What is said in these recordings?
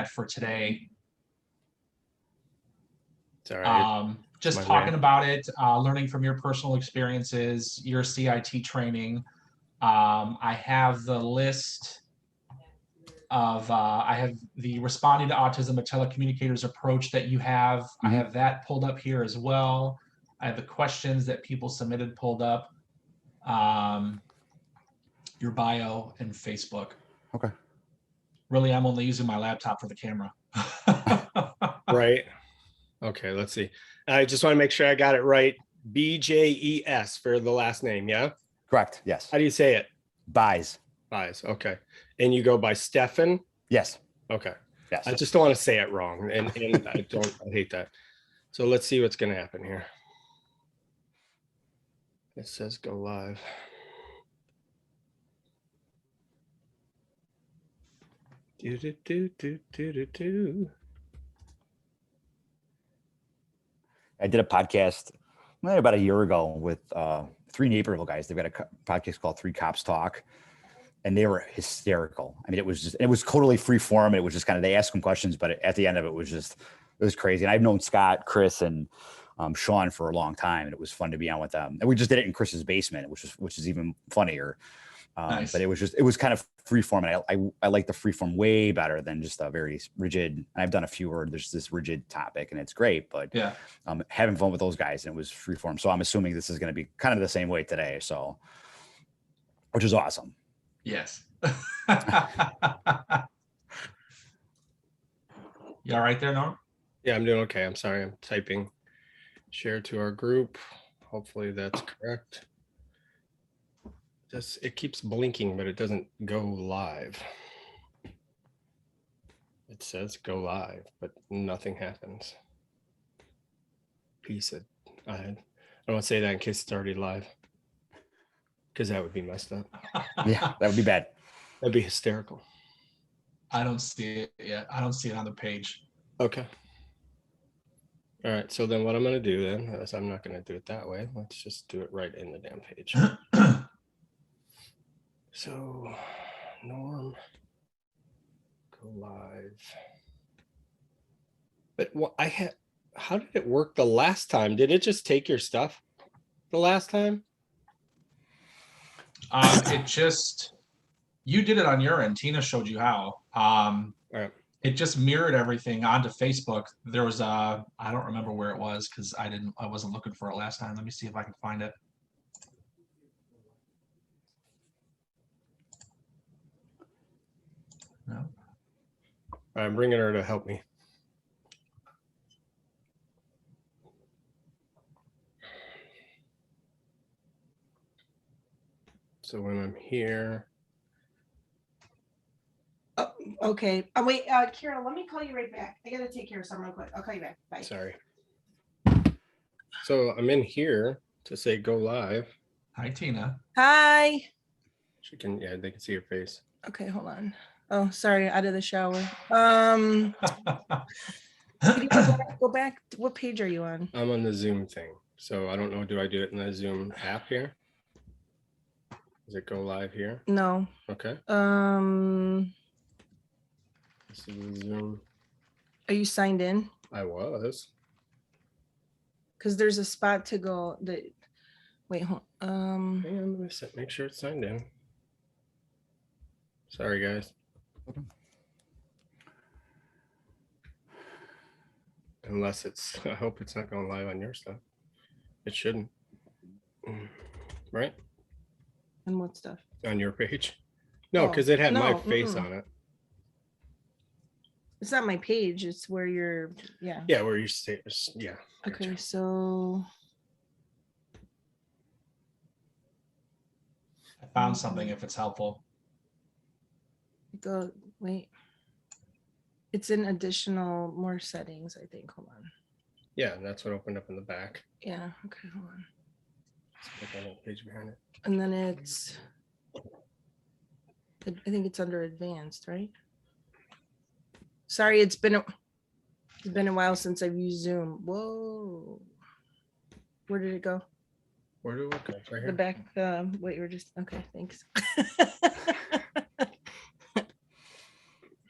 for today. It's all right. Just talking about it, learning from your personal experiences, your CIT training. I have the list of, I have the responding to autism, a telecommunicators approach that you have. I have that pulled up here as well. I have the questions that people submitted pulled up. Your bio and Facebook. Okay. Really, I'm only using my laptop for the camera. Right. Okay, let's see. I just want to make sure I got it right. Bjes for the last name, yeah? Correct. Yes. How do you say it? Bjes. Bjes. Okay. And you go by Stefan? Yes. Okay. Yes. I just don't want to say it wrong. And I hate that. So let's see what's going to happen here. It says go live. I did a podcast about a year ago with 3 Naperville guys. They've got a podcast called 3 Cops Talk, and they were hysterical. I mean, it was totally free form. It was just kind of, they asked them questions, but at the end of it was crazy. And I've known Scott, Chris, and Sean for a long time, and it was fun to be on with them. And we just did it in Chris's basement, which is even funnier. Nice. But it was kind of free form, and I like the free form way better than just a very rigid. And I've done a few where there's this rigid topic, and it's great. But yeah, having fun with those guys, and it was free form. So I'm assuming this is going to be kind of the same way today. So, which is awesome. Yes. You all right there, Norm? Yeah, I'm doing okay. I'm sorry. I'm typing share to our group. Hopefully that's correct. It keeps blinking, but it doesn't go live. It says go live, but nothing happens. Piece it. I don't want to say that in case it's already live, because that would be messed up. Yeah, that would be bad. That'd be hysterical. I don't see it yet. I don't see it on the page. Okay. All right. So then what I'm going to do then is I'm not going to do it that way. Let's just do it right in the damn page. So, Norm, go live. But how did it work the last time? Did it just take your stuff the last time? You did it on your end. Tina showed you how. Right. It just mirrored everything onto Facebook. There was I don't remember where it was because I wasn't looking for it last time. Let me see if I can find it. No. I'm bringing her to help me. So when I'm here. Oh, okay. Oh, wait, Kira, let me call you right back. I got to take care of something real quick. I'll call you back. Bye. Sorry. So I'm in here to say go live. Hi, Tina. Hi. She can, yeah, they can see your face. Okay, hold on. Oh, sorry, out of the shower. Go back. What page are you on? I'm on the Zoom thing. So I don't know, do I do it in the Zoom app here? Does it go live here? No. Okay. This is Zoom. Are you signed in? I was. Because there's a spot to go that, wait, hold Hang on, let me make sure it's signed in. Sorry, guys. Unless it's, I hope it's not going live on your stuff. It shouldn't. Right? And what stuff? On your page. No, because it had my face on it. It's not my page. It's where you're, yeah. Yeah, where you say, yeah. Okay, gotcha. So. I found something if it's helpful. Wait. It's in additional more settings, I think. Hold on. Yeah, that's what opened up in the back. Yeah, okay, hold on. Let's put that page behind it. And then it's, I think it's under advanced, right? Sorry, it's been a while since I've used Zoom. Whoa. Where did it go? Where do we go? Right here? The back, wait, you're just, okay, thanks.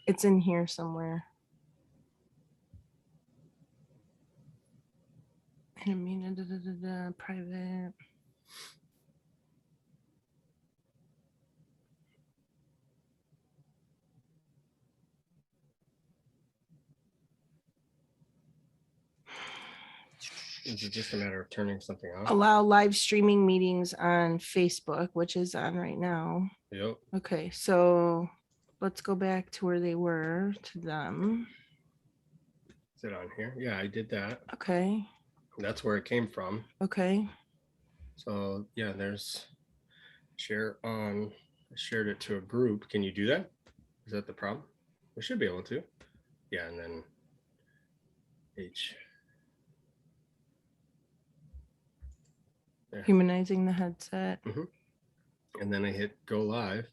It's in here somewhere. Private. Is it just a matter of turning something off? Allow live streaming meetings on Facebook, which is on right now. Yep. Okay, so let's go back to where they were, to them. Is it on here? Yeah, I did that. Okay, That's where it came from. okay. So yeah, there's share on. I shared it to a group. Can you do that? Is that the problem? We should be able to. Yeah, and then H. There. Humanizing the headset. And then I hit go live.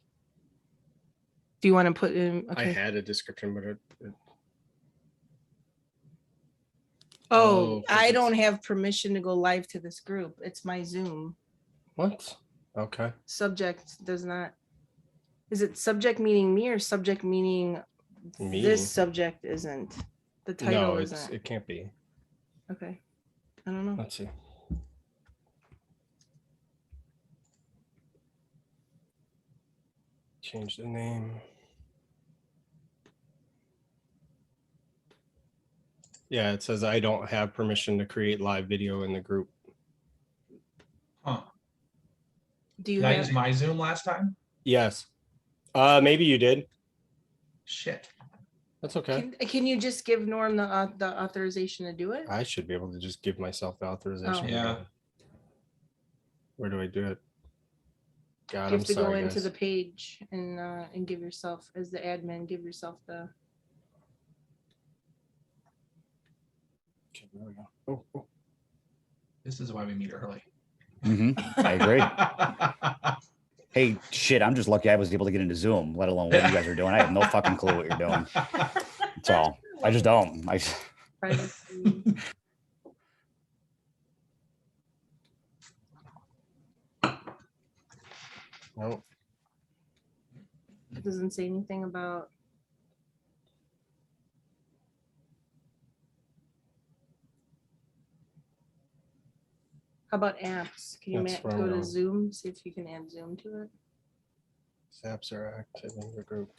Do you want to put in? I Okay. had a description, but Oh, 'cause I it's- don't have permission to go live to this group. It's my Zoom. What? Okay. Subject does not. Is it subject meaning me or subject meaning Me. this subject isn't? The title No, isn't. it can't be. Okay. I don't know. Let's see. Change the name. Yeah, it says I don't have permission to create live video in the group. Huh. Do you Did I have? use my Zoom last time? Yes. Maybe you did. Shit. That's okay. Can you just give Norm the authorization to do it? I should be able to just give myself the authorization. Oh. to Yeah. do it. Where do I do it? God, You I'm have to go sorry, into guys. the page and give yourself, as the admin, give yourself the. Okay, there we go. Oh. This is why we meet early. I agree. Hey, shit, I'm just lucky I was able to get into Zoom, let alone what you guys are doing. I have no fucking clue what you're doing. That's all. I just don't. Privacy. No. It doesn't say anything about. How about apps? Can you That's where I'm go to going. Zoom, see if you can add Zoom to it? Apps are active in the group.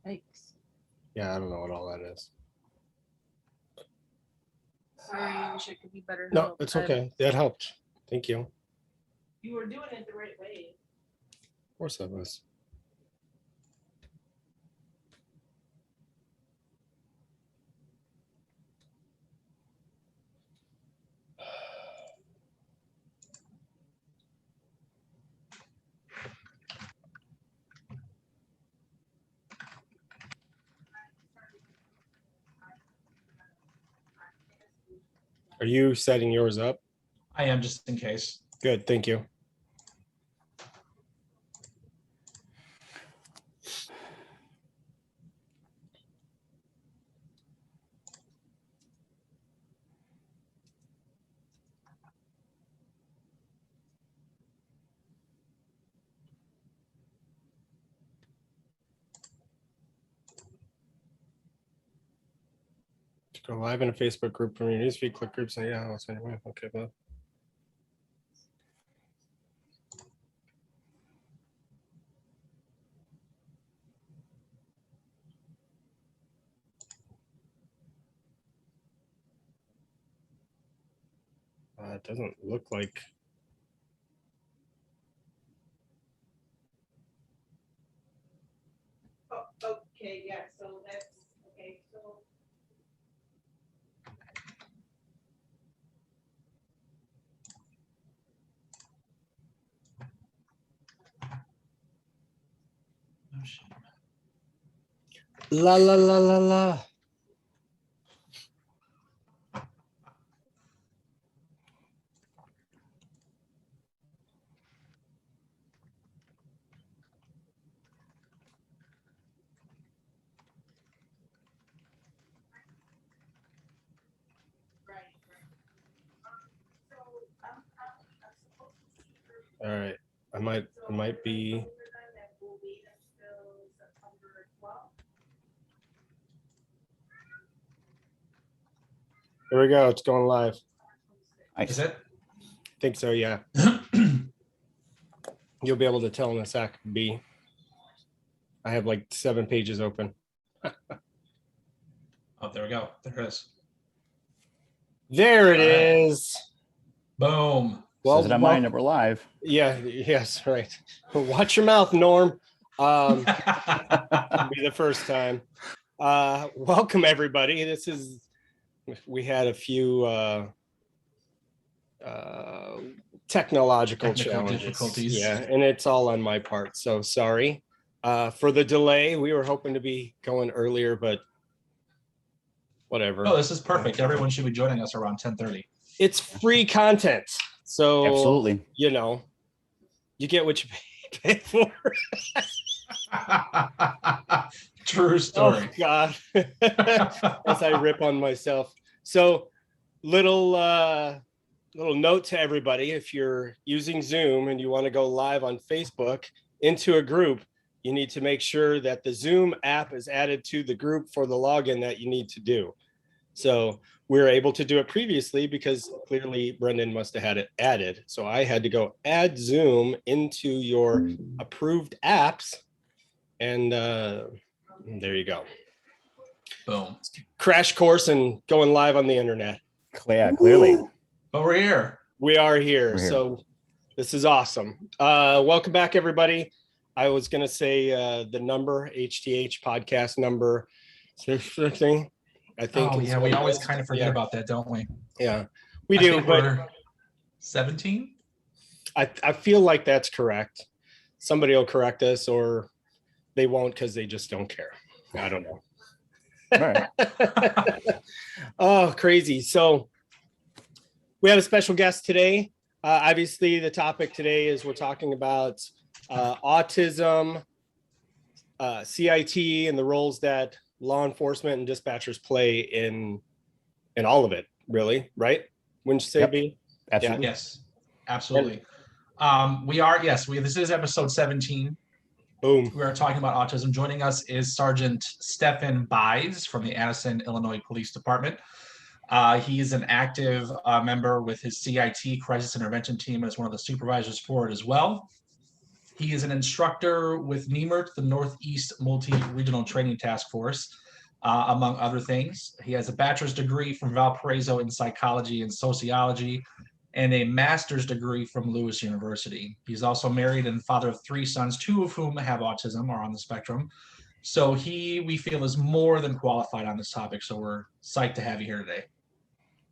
Yikes. Yeah, I don't know what all that is. Sorry, I wish I could be better. No, help, it's but okay. That helped. Thank you. Of You were doing it the right way. course I was. Are you setting yours up? I am, just in case. Good, thank you. To go live in a Facebook group from your newsfeed, click groups, and yeah, that's anyway. Okay, well. It doesn't look like. Oh, okay, yeah, so that's, okay, so. Oh, shit. La la la la la. All right, I might be. Here we go. It's going live. Is it? I think so, yeah. You'll be able to tell in a sec, B. I have like 7 pages open. Oh, there we go. There it is. There it All right. is. Boom. Says it on mine that we're live. Yeah, yes, right. Watch your mouth, Norm. It'll be the first time. Welcome everybody. We had a few technical challenges. Difficulties. Yeah, and it's all on my part. So sorry for the delay. We were hoping to be going earlier, but whatever. Oh, this is perfect. Everyone should be joining us around 10:30. It's free content. So Absolutely. you know, you get what you pay for. True story. Oh God. As I rip on myself. So little note to everybody, if you're using Zoom and you want to go live on Facebook into a group, you need to make sure that the Zoom app is added to the group for the login that you need to do. So we were able to do it previously because clearly Brendhan must have had it added. So I had to go add Zoom into your approved apps. And there you go. Boom. Crash course and going live on the internet. Yeah, clearly. But we're here. We are here. We're here. So this is awesome. Welcome back, everybody. I was going to say the number, HTH podcast number, thing. I think. Oh, yeah, we always kind of forget about that, don't we? Yeah, we do. But 17? I feel like that's correct. Somebody will correct us or they won't because they just don't care. I don't know. all right. Oh, crazy. So we have a special guest today. Obviously, the topic today is we're talking about autism, CIT, and the roles that law enforcement and dispatchers play in all of it, really, right? Wouldn't you say, Yep. B? Absolutely. Yeah. Yes, absolutely. This is episode 17. Boom. We are talking about autism. Joining us is Sergeant Stefan Bjes from the Addison, Illinois Police Department. He is an active member with his CIT, Crisis Intervention Team, and is one of the supervisors for it as well. He is an instructor with NEMRT, the Northeast Multi-Regional Training Task Force, among other things. He has a bachelor's degree from Valparaiso in psychology and sociology, and a master's degree from Lewis University. He's also married and father of 3 sons, 2 of whom have autism or on the spectrum. So we feel, is more than qualified on this topic. So we're psyched to have you here today.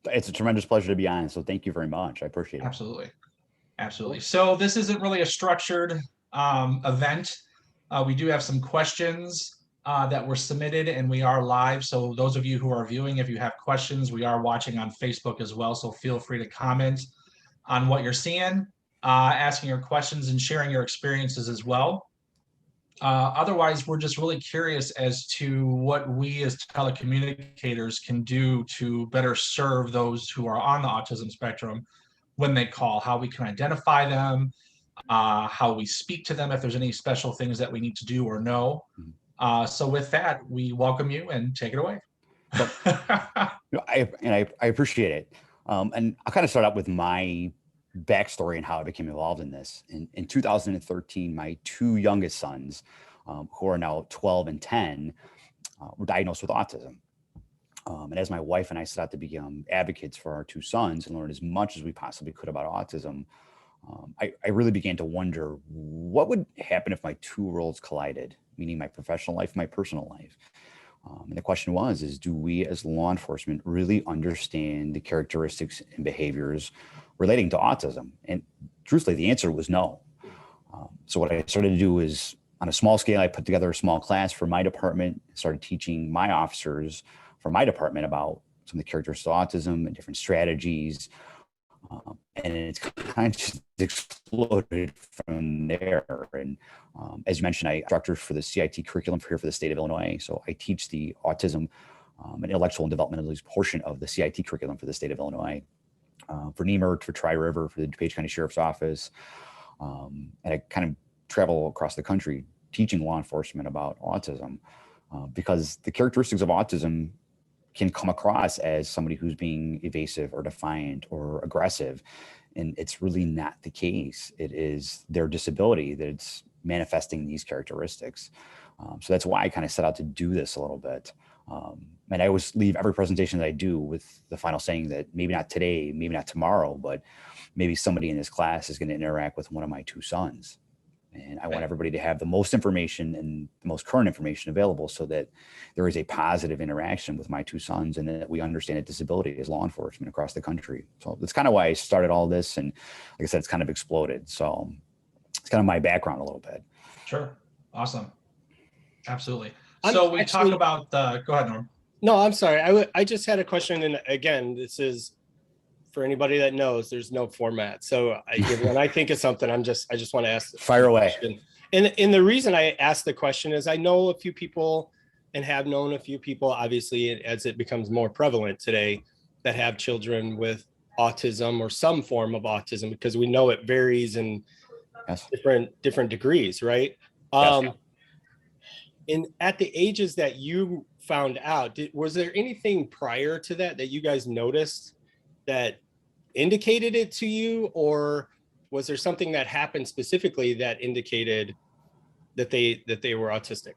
It's a tremendous pleasure to be on. So thank you very much. I appreciate it. Absolutely. Absolutely. So this isn't really a structured event. We do have some questions that were submitted and we are live. So those of you who are viewing, if you have questions, we are watching on Facebook as well. So feel free to comment on what you're seeing, asking your questions and sharing your experiences as well. Otherwise, we're just really curious as to what we as telecommunicators can do to better serve those who are on the autism spectrum when they call, how we can identify them, how we speak to them, if there's any special things that we need to do or know. So with that, we welcome you and take it away. I appreciate it. And I'll kind of start out with my backstory and how I became involved in this. In 2013, my 2 youngest sons, who are now 12 and 10, were diagnosed with autism. And as my wife and I set out to become advocates for our 2 sons and learn as much as we possibly could about autism, I really began to wonder what would happen if my 2 worlds collided, meaning my professional life, my personal life. And the question was, do we as law enforcement really understand the characteristics and behaviors relating to autism? And truthfully, the answer was no. So what I started to do is, on a small scale, I put together a small class for my department, started teaching my officers from my department about some of the characteristics of autism and different strategies. And it's kind of just exploded from there. And as you mentioned, I instructor for the CIT curriculum here for the state of Illinois. So I teach the autism and intellectual and developmental portion of the CIT curriculum for the state of Illinois. For NEMRT, for Tri-River, for the DuPage County Sheriff's Office. And I kind of travel across the country teaching law enforcement about autism because the characteristics of autism can come across as somebody who's being evasive or defiant or aggressive. And it's really not the case. It is their disability that's manifesting these characteristics. So that's why I kind of set out to do this a little bit. And I always leave every presentation that I do with the final saying that maybe not today, maybe not tomorrow, but maybe somebody in this class is going to interact with one of my two sons. And I want everybody to have the most information and the most current information available so that there is a positive interaction with my two sons and that we understand that disability as law enforcement across the country. So that's kind of why I started all this. And like I said, it's kind of exploded. So it's kind of my background a little bit. Sure. Awesome. Absolutely. So we talk about go ahead, Norm. No, I'm sorry. I just had a question. And again, this is for anybody that knows, there's no format. So when I think of something, I just want to ask. Fire away. And the reason I asked the question is I know a few people and have known a few people, obviously, as it becomes more prevalent today, that have children with autism or some form of autism, because we know it varies in different degrees, right? Yes. And at the ages that you found out, was there anything prior to that you guys noticed that indicated it to you, or was there something that happened specifically that indicated that they were autistic?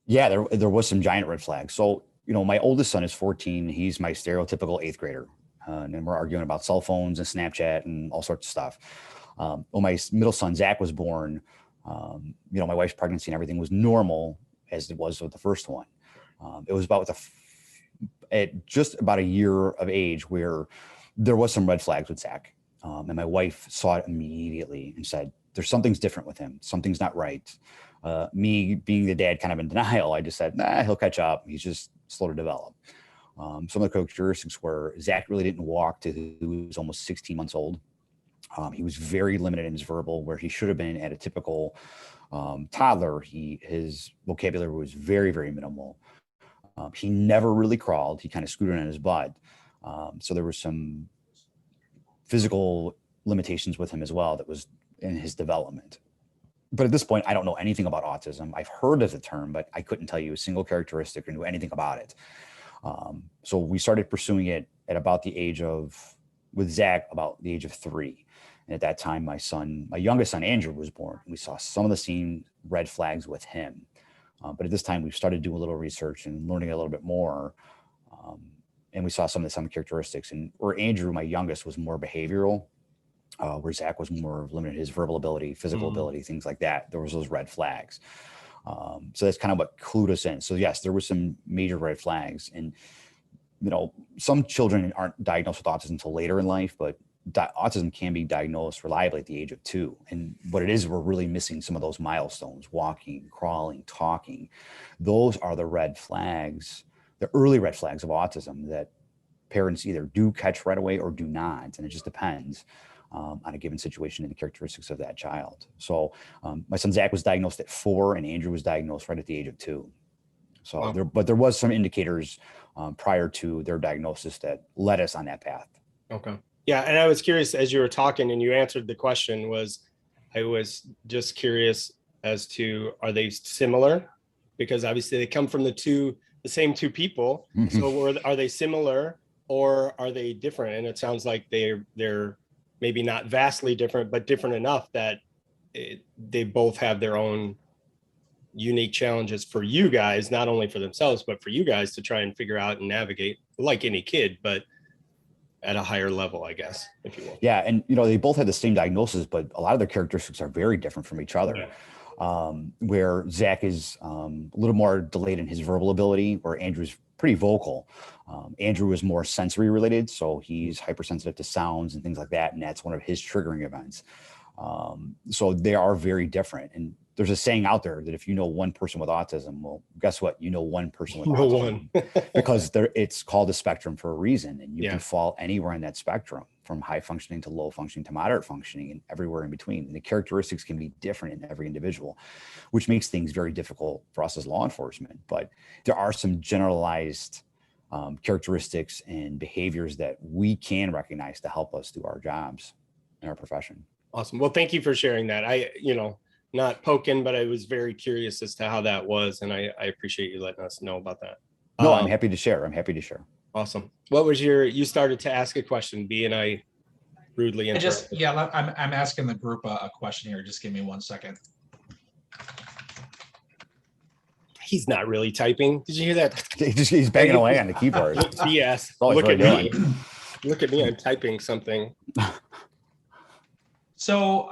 Yeah, there was some giant red flags. So, my oldest son is 14. He's my stereotypical 8th grader. And we're arguing about cell phones and Snapchat and all sorts of stuff. When my middle son, Zach, was born, my wife's pregnancy and everything was normal as it was with the first one. It was about at just about a year of age where there was some red flags with Zach. And my wife saw it immediately and said, there's something's different with him. Something's not right. Me being the dad kind of in denial, I just said, nah, he'll catch up. He's just slow to develop. Some of the characteristics were Zach really didn't walk till he was almost 16 months old. He was very limited in his verbal, where he should have been at a typical toddler. His vocabulary was very, very minimal. He never really crawled. He kind of scooted on his butt. So there were some physical limitations with him as well that was in his development. But at this point, I don't know anything about autism. I've heard of the term, but I couldn't tell you a single characteristic or knew anything about it. So we started pursuing it at about the age of, with Zach, about the age of 3. And at that time, my youngest son, Andrew, was born. We saw some of the same red flags with him. But at this time, we started doing a little research and learning a little bit more. And we saw some characteristics. And where Andrew, my youngest, was more behavioral, where Zach was more limited his verbal ability, physical ability, things like that. There was those red flags. So that's kind of what clued us in. So yes, there was some major red flags. And, some children aren't diagnosed with autism until later in life, but autism can be diagnosed reliably at the age of 2. And what it is, we're really missing some of those milestones: walking, crawling, talking. Those are the red flags, the early red flags of autism that parents either do catch right away or do not. And it just depends on a given situation and the characteristics of that child. So my son Zach was diagnosed at 4 and Andrew was diagnosed right at the age of 2. So Wow. there was some indicators prior to their diagnosis that led us on that path. Okay. Yeah. And I was curious, as you were talking and you answered the question, I was just curious as to, are they similar? Because obviously they come from the same two people. Mhm. So are they similar or are they different? And it sounds like they're maybe not vastly different, but different enough that they both have their own unique challenges for you guys, not only for themselves, but for you guys to try and figure out and navigate, like any kid, but at a higher level, I guess, if you will. Yeah. And, they both had the same diagnosis, but a lot of their characteristics are very different from each other. Yeah. Where Zach is a little more delayed in his verbal ability, where Andrew's pretty vocal. Andrew is more sensory related, so he's hypersensitive to sounds and things like that, and that's one of his triggering events. So they are very different. And there's a saying out there that if you know one person with autism, well, guess what? You know one person with autism because it's called a spectrum for a reason. And you can fall anywhere in that spectrum, from high functioning to low functioning to moderate functioning and everywhere in between. And the characteristics can be different in every individual, which makes things very difficult for us as law enforcement. But there are some generalized characteristics and behaviors that we can recognize to help us do our jobs in our profession. Awesome. Well, thank you for sharing that. Not poking, but I was very curious as to how that was. And I appreciate you letting us know about that. No, I'm happy to share. I'm happy to share. Awesome. What was you started to ask a question, B, and I rudely interrupted. I'm asking the group a question here. Just give me 1 second. He's not really typing. Did you hear that? He's banging away on the keyboard. Yes. all he's Look at really me. Look at me. I'm typing something. So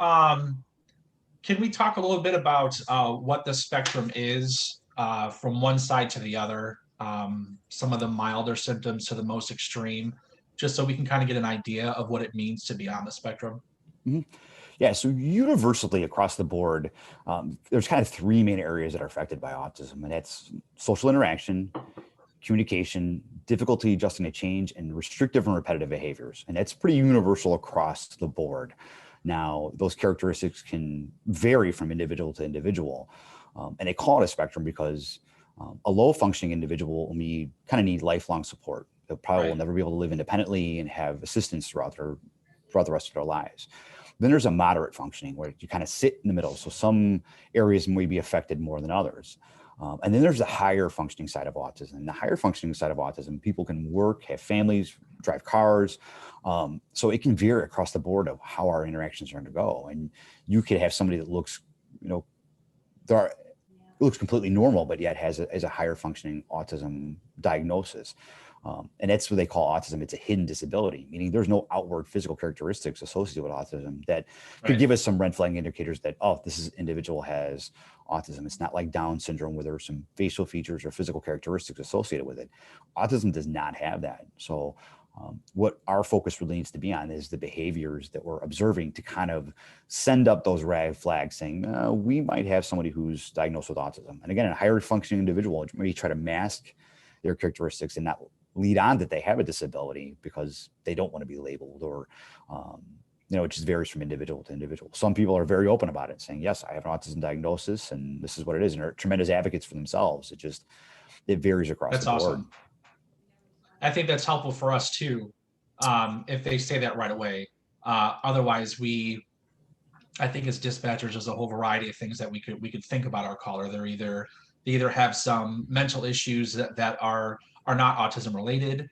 can we talk a little bit about what the spectrum is from one side to the other, some of the milder symptoms to the most extreme, just so we can kind of get an idea of what it means to be on the spectrum? Mm-hmm. Yeah, so universally across the board, there's kind of three main areas that are affected by autism, and that's social interaction, communication, difficulty adjusting to change, and restrictive and repetitive behaviors. And that's pretty universal across the board. Now, those characteristics can vary from individual to individual. And they call it a spectrum because a low functioning individual will need lifelong support. They probably will never be able to live independently and have assistance throughout the rest of their lives. Then there's a moderate functioning where you kind of sit in the middle. So some areas may be affected more than others. And then there's the higher functioning side of autism. The higher functioning side of autism, people can work, have families, drive cars. So it can vary across the board of how our interactions are going to go. And you could have somebody that looks, looks completely normal, but yet has a higher functioning autism diagnosis. And that's what they call autism. It's a hidden disability, meaning there's no outward physical characteristics associated with autism that could give us some red flag indicators that, this individual has autism. It's not like Down syndrome where there are some facial features or physical characteristics associated with it. Autism does not have that. So what our focus really needs to be on is the behaviors that we're observing to kind of send up those red flags saying, we might have somebody who's diagnosed with autism. And again, a higher functioning individual maybe try to mask their characteristics and not lead on that they have a disability because they don't want to be labeled or, it just varies from individual to individual. Some people are very open about it, saying, yes, I have an autism diagnosis and this is what it is. And are tremendous advocates for themselves. It varies across the board. Awesome. I think that's helpful for us too, if they say that right away. Otherwise, I think as dispatchers, there's a whole variety of things that we could think about our caller. They either have some mental issues that are not autism related,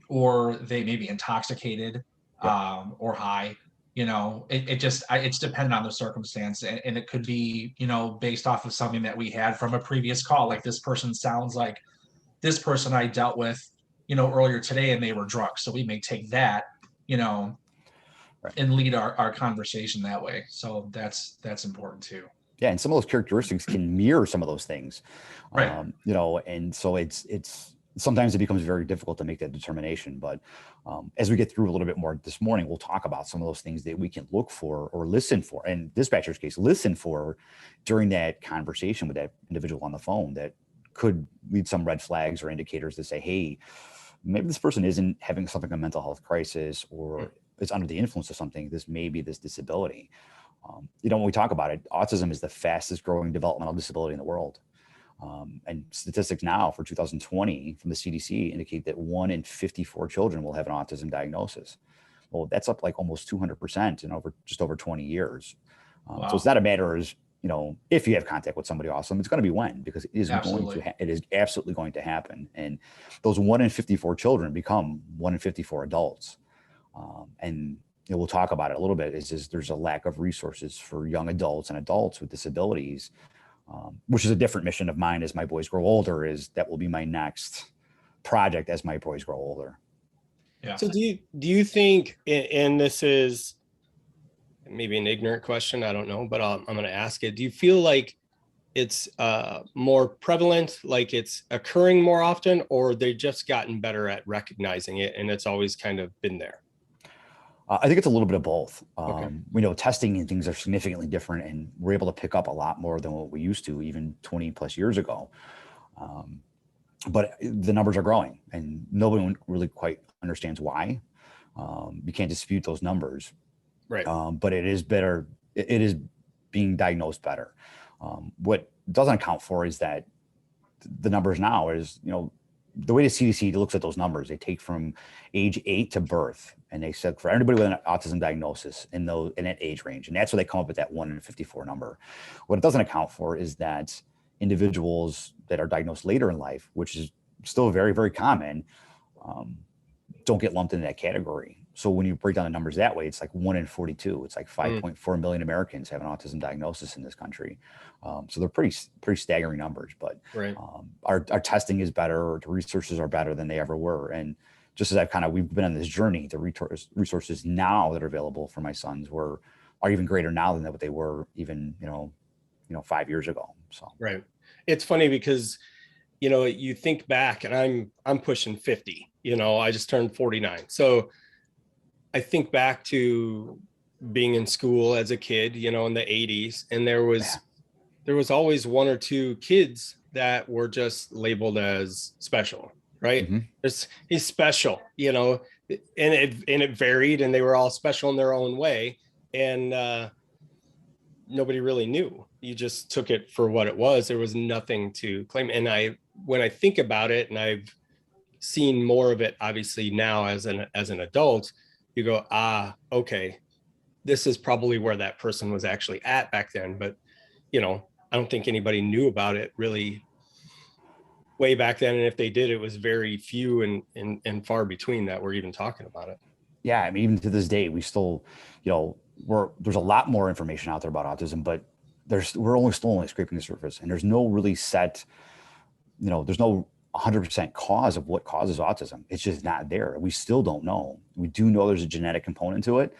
or they may be intoxicated or high. It's dependent on the circumstance, and it could be based off of something that we had from a previous call. Like, this person sounds like this person I dealt with earlier today, and they were drunk, so we may take that and lead our conversation that way. So that's important too. Yeah, and some of those characteristics can mirror some of those things, right? And so it's sometimes it becomes very difficult to make that determination. But as we get through a little bit more this morning, we'll talk about some of those things that we can look for or listen for. And dispatcher's case, listen for during that conversation with that individual on the phone that could lead some red flags or indicators to say, hey, maybe this person isn't having something, a mental health crisis, or is under the influence of something. This may be this disability. When we talk about it, autism is the fastest growing developmental disability in the world. And statistics now for 2020 from the CDC indicate that 1 in 54 children will have an autism diagnosis. Well, that's up like almost 200% in just over 20 years. Wow. So it's not a matter of, if you have contact with somebody awesome, it's going to be when, because it is it is absolutely going to happen. And those 1 in 54 children become 1 in 54 adults. And we'll talk about it a little bit, is there's a lack of resources for young adults and adults with disabilities, which is a different mission of mine as my boys grow older. That will be my next project as my boys grow older. Yeah. So do you think, and this is maybe an ignorant question, I don't know, but I'm going to ask it. Do you feel like it's more prevalent, like it's occurring more often, or they've just gotten better at recognizing it and it's always kind of been there? I think it's a little bit of both. Okay. We know testing and things are significantly different, and we're able to pick up a lot more than what we used to even 20 plus years ago. But the numbers are growing, and nobody really quite understands why. You can't dispute those numbers. Right. But it is better. It is being diagnosed better. What doesn't account for is that the numbers now is, the way the CDC looks at those numbers, they take from age 8 to birth, and they said for everybody with an autism diagnosis in that age range, and that's where they come up with that 1 in 54 number. What it doesn't account for is that individuals that are diagnosed later in life, which is still very, very common, don't get lumped into that category. So when you break down the numbers that way, it's like 1 in 42. It's like 5.4 million Americans have an autism diagnosis in this country. So they're pretty staggering numbers. But our testing is better. The resources are better than they ever were. And just as we've been on this journey, the resources now that are available for my sons are even greater now than what they were even 5 years ago. So it's funny because you think back, and I'm pushing 50. I just turned 49. So I think back to being in school as a kid, in the 80s, and there was always one or two kids that were just labeled as special, right? He's special, and it varied, and they were all special in their own way, and nobody really knew. You just took it for what it was. There was nothing to claim. And when I think about it, and I've seen more of it obviously now as an adult, you go, okay, this is probably where that person was actually at back then. But I don't think anybody knew about it really way back then, and if they did, it was very few and far between that were even talking about it. Yeah, I mean, even to this day, we still, there's a lot more information out there about autism, but we're still only scraping the surface, and there's no really set, there's no 100% cause of what causes autism. It's just not there. We still don't know. We do know there's a genetic component to it,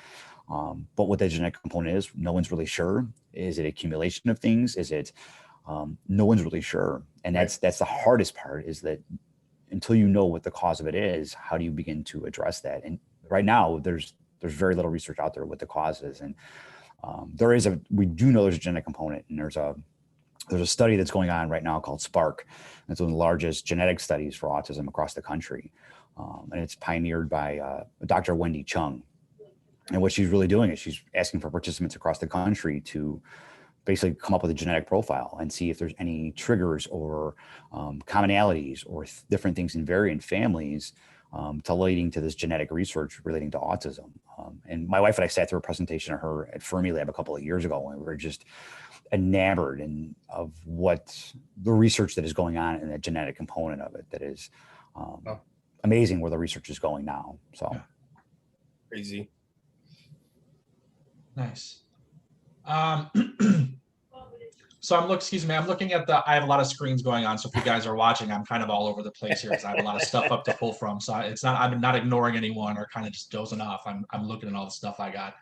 but what that genetic component is, no one's really sure. Is it accumulation of things? Is it? No one's really sure, and that's the hardest part. Is that until you know what the cause of it is, how do you begin to address that? And right now, there's very little research out there what the cause is, and we do know there's a genetic component, and there's a study that's going on right now called SPARK. It's one of the largest genetic studies for autism across the country. And it's pioneered by Dr. Wendy Chung. And what she's really doing is she's asking for participants across the country to basically come up with a genetic profile and see if there's any triggers or commonalities or different things in variant families leading to this genetic research relating to autism. And my wife and I sat through a presentation of her at Fermilab a couple of years ago, and we were just enamored of what the research that is going on and the genetic component of it that is amazing where the research is going now. So crazy. Nice. So I'm looking at I have a lot of screens going on. So if you guys are watching, I'm kind of all over the place here because I have a lot of stuff up to pull from. So I'm not ignoring anyone or kind of just dozing off. I'm looking at all the stuff I got.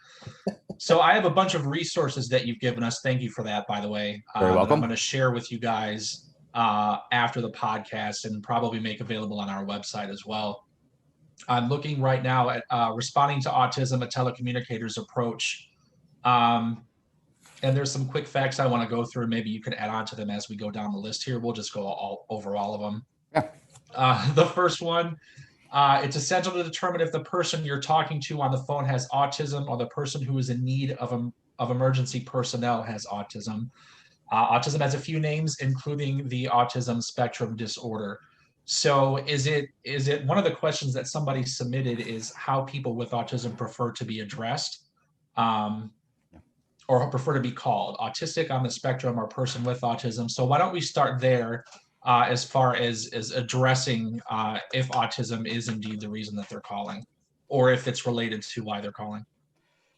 So I have a bunch of resources that you've given us. Thank you for that, by the way. Very welcome. That I'm going to share with you guys after the podcast and probably make available on our website as well. I'm looking right now at Responding to Autism, a Telecommunicator's Approach. And there's some quick facts I want to go through. Maybe you could add on to them as we go down the list here. We'll just go over all of them. Yeah. The first one, it's essential to determine if the person you're talking to on the phone has autism or the person who is in need of emergency personnel has autism. Autism has a few names, including the autism spectrum disorder. So is it one of the questions that somebody submitted is how people with autism prefer to be addressed? Or prefer to be called autistic on the spectrum or person with autism. So why don't we start there as far as addressing if autism is indeed the reason that they're calling, or if it's related to why they're calling.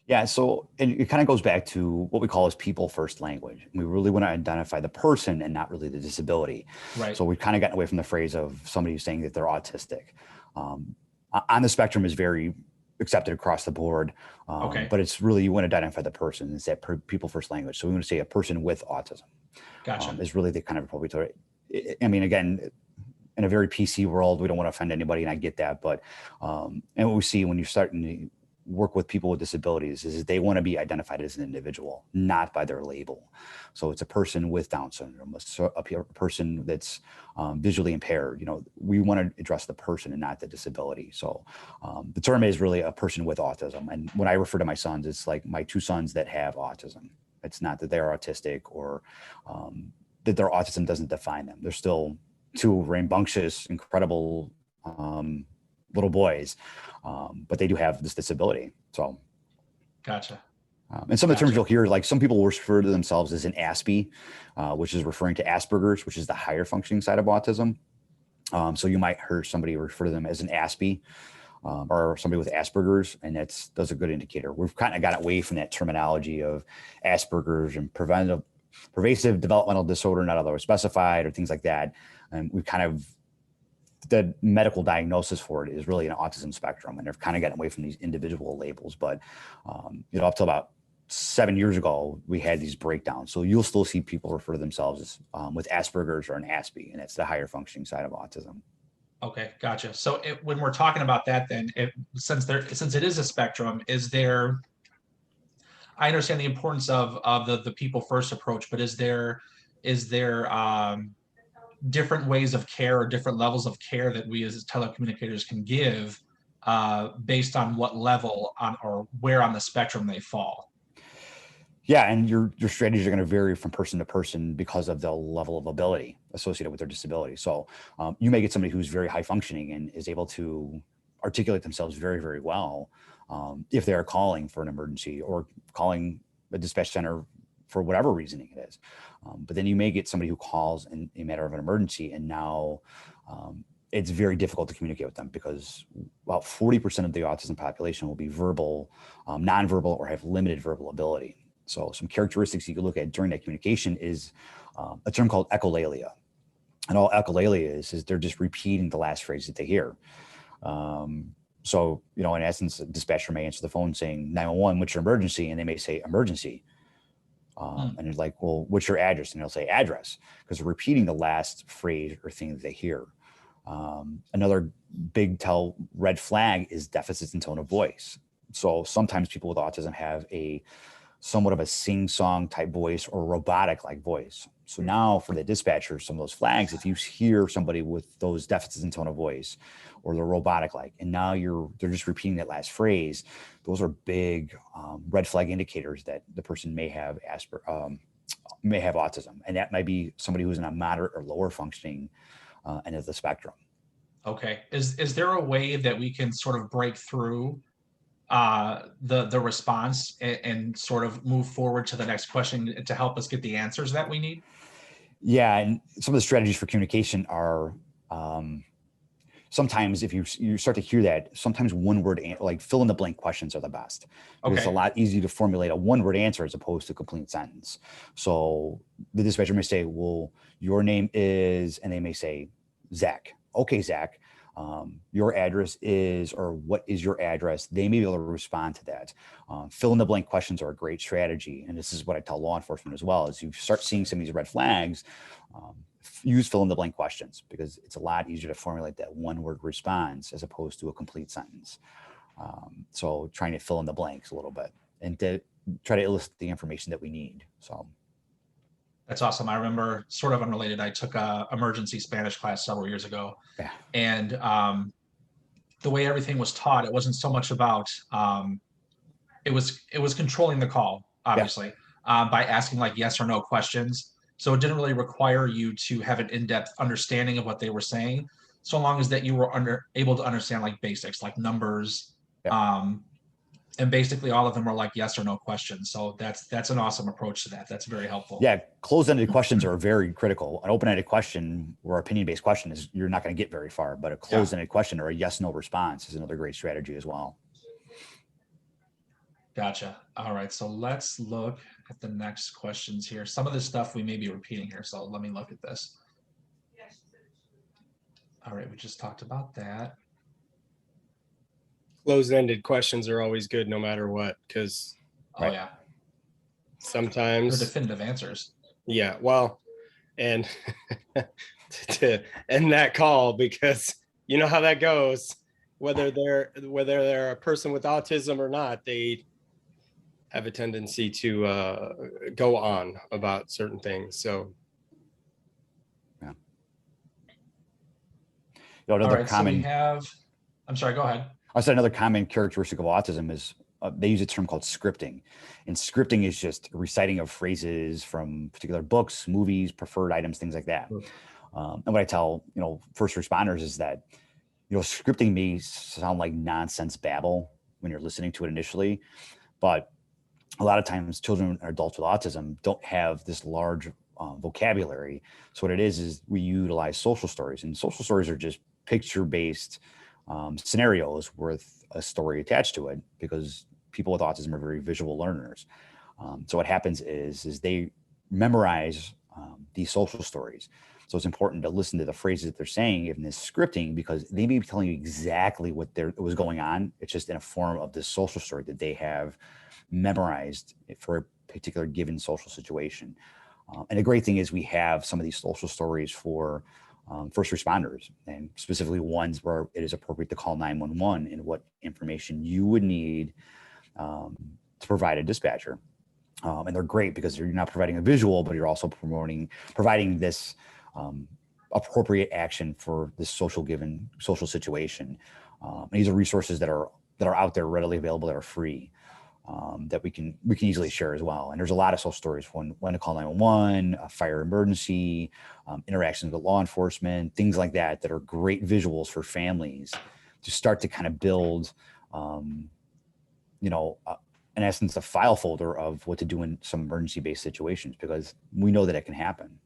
Yeah, so it kind of goes back to what we call as people first language. We really want to identify the person and not really the disability. Right. So we've kind of gotten away from the phrase of somebody saying that they're autistic. On the spectrum is very accepted across the board. Okay. But it's really, you want to identify the person. It's that people first language. So we want to say a person with autism. Gotcha. Is really the kind of appropriate. I mean, again, in a very PC world, we don't want to offend anybody, and I get that. But and what we see when you're starting to work with people with disabilities is they want to be identified as an individual, not by their label. So it's a person with Down syndrome, a person that's visually impaired. We want to address the person and not the disability. So the term is really a person with autism. And when I refer to my sons, it's like my two sons that have autism. It's not that they're autistic or that their autism doesn't define them. They're still two rambunctious, incredible little boys, but they do have this disability. So gotcha. And some of the terms Gotcha. you'll hear, like some people will refer to themselves as an ASPE, which is referring to Asperger's, which is the higher functioning side of autism. So you might hear somebody refer to them as an ASPE, or somebody with Asperger's, and that's a good indicator. We've kind of got away from that terminology of Asperger's and pervasive developmental disorder not otherwise specified or things like that. And we've kind of, the medical diagnosis for it is really an autism spectrum, and they've kind of gotten away from these individual labels. But up till about 7 years ago, we had these breakdowns. So you'll still see people refer to themselves as with Asperger's or an ASPE, and that's the higher functioning side of autism. Okay, gotcha. So when we're talking about that, then since it is a spectrum, is there? I understand the importance of the people first approach, but is there different ways of care or different levels of care that we as telecommunicators can give based on what level on or where on the spectrum they fall? Yeah, and your strategies are going to vary from person to person because of the level of ability associated with their disability. So you may get somebody who's very high functioning and is able to articulate themselves very, very well if they are calling for an emergency or calling a dispatch center for whatever reasoning it is. But then you may get somebody who calls in a matter of an emergency, and now it's very difficult to communicate with them because about 40% of the autism population will be verbal, nonverbal, or have limited verbal ability. So some characteristics you can look at during that communication is a term called echolalia. And all echolalia is they're just repeating the last phrase that they hear. So, in essence, a dispatcher may answer the phone saying 911, what's your emergency? And they may say emergency. And it's like, well, what's your address? And they'll say address, because they're repeating the last phrase or thing that they hear. Another big red flag is deficits in tone of voice. So sometimes people with autism have a somewhat of a sing-song type voice or robotic like voice. So now for the dispatcher, some of those flags, if you hear somebody with those deficits in tone of voice or the robotic like, and now they're just repeating that last phrase, those are big red flag indicators that the person may have autism. And that might be somebody who's in a moderate or lower functioning end of the spectrum. Okay. Is there a way that we can sort of break through the response and sort of move forward to the next question to help us get the answers that we need? Yeah, and some of the strategies for communication are sometimes if you start to hear that, sometimes one word, like fill in the blank questions are the best. Okay. It's a lot easier to formulate a one word answer as opposed to a complete sentence. So the dispatcher may say, well, your name is, and they may say, Zach. Okay, Zach. Your address is, or what is your address? They may be able to respond to that. Fill in the blank questions are a great strategy. And this is what I tell law enforcement as well, is you start seeing some of these red flags, use fill in the blank questions, because it's a lot easier to formulate that one word response as opposed to a complete sentence. So trying to fill in the blanks a little bit and to try to elicit the information that we need. So. That's awesome. I remember, sort of unrelated, I took a emergency Spanish class several years ago. Yeah. And the way everything was taught, it wasn't so much about, it was controlling the call, obviously, by asking like yes or no questions. So it didn't really require you to have an in-depth understanding of what they were saying, so long as that you were able to understand like basics, like numbers, and basically all of them were like yes or no questions. So that's an awesome approach to that. That's very helpful. Yeah, closed-ended questions are very critical. An open-ended question or opinion-based question is you're not going to get very far, but a closed-ended question or a yes/no response is another great strategy as well. Gotcha. All right, so let's look at the next questions here. Some of this stuff we may be repeating here, so let me look at this. All right, we just talked about that. Closed-ended questions are always good no matter what, because sometimes they're definitive answers. Yeah, well, and to end that call, because you know how that goes, whether they're a person with autism or not, they have a tendency to go on about certain things. So another common. So we have. I'm sorry. Go ahead. I said another common characteristic of autism is they use a term called scripting, and scripting is just reciting of phrases from particular books, movies, preferred items, things like that. And what I tell first responders is that scripting may sound like nonsense babble when you're listening to it initially, but a lot of times children or adults with autism don't have this large vocabulary. So what it is we utilize social stories, and social stories are just picture-based scenarios with a story attached to it, because people with autism are very visual learners. So what happens is they memorize these social stories. So it's important to listen to the phrases that they're saying in this scripting, because they may be telling you exactly what was going on. It's just in a form of this social story that they have memorized for a particular given social situation. And the great thing is we have some of these social stories for first responders, and specifically ones where it is appropriate to call 911 and what information you would need to provide a dispatcher. And they're great because you're not providing a visual, but you're also providing this appropriate action for this social situation. And these are resources that are out there readily available, that are free, that we can easily share as well. And there's a lot of social stories: when to call 911, a fire emergency, interactions with law enforcement, things like that are great visuals for families to start to kind of build, in essence, a file folder of what to do in some emergency-based situations, because we know that it can happen.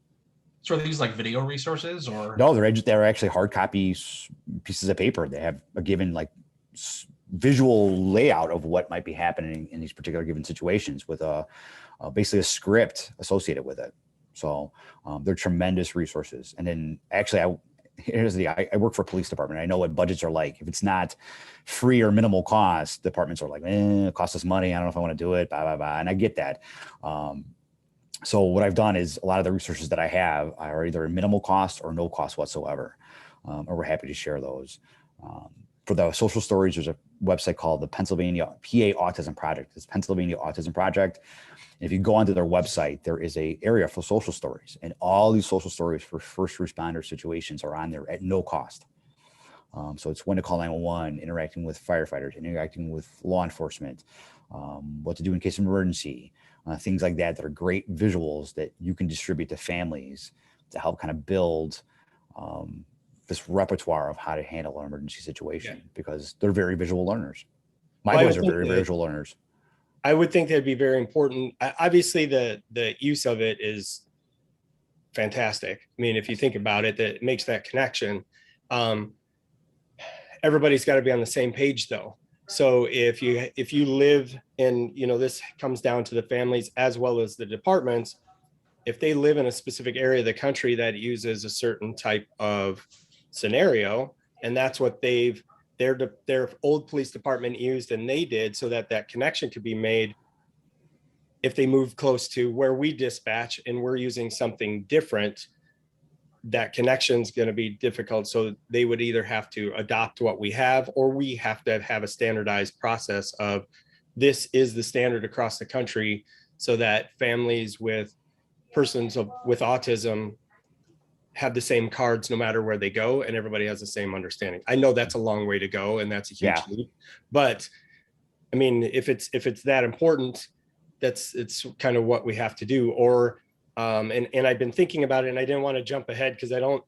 So are these like video resources, or? No, they're actually hard copy pieces of paper. They have a given visual layout of what might be happening in these particular given situations, with basically a script associated with it. So they're tremendous resources. And then actually, I work for a police department. I know what budgets are like. If it's not free or minimal cost, departments are like, it costs us money. I don't know if I want to do it, blah, blah, blah. And I get that. So what I've done is a lot of the resources that I have are either minimal cost or no cost whatsoever. And we're happy to share those. For the social stories, there's a website called the Pennsylvania PA Autism Project. It's Pennsylvania Autism Project. And if you go onto their website, there is an area for social stories, and all these social stories for first responder situations are on there at no cost. So it's when to call 911, interacting with firefighters, interacting with law enforcement, what to do in case of emergency, things like that are great visuals that you can distribute to families to help kind of build this repertoire of how to handle an emergency situation, because they're very visual learners. My boys are very visual learners. I would think that'd be very important. Obviously, the use of it is fantastic. I mean, if you think about it, that makes that connection. Everybody's got to be on the same page, though. So if you live in, this comes down to the families as well as the departments. If they live in a specific area of the country that uses a certain type of scenario, and that's what their old police department used, and they did, so that connection could be made. If they move close to where we dispatch and we're using something different, that connection's going to be difficult. So they would either have to adopt what we have, or we have to have a standardized process of this is the standard across the country, so that families with persons with autism have the same cards no matter where they go, and everybody has the same understanding. I know that's a long way to go, and that's a huge leap, but I mean, if it's that important, it's kind of what we have to do. Or and I've been thinking about it, and I didn't want to jump ahead because I don't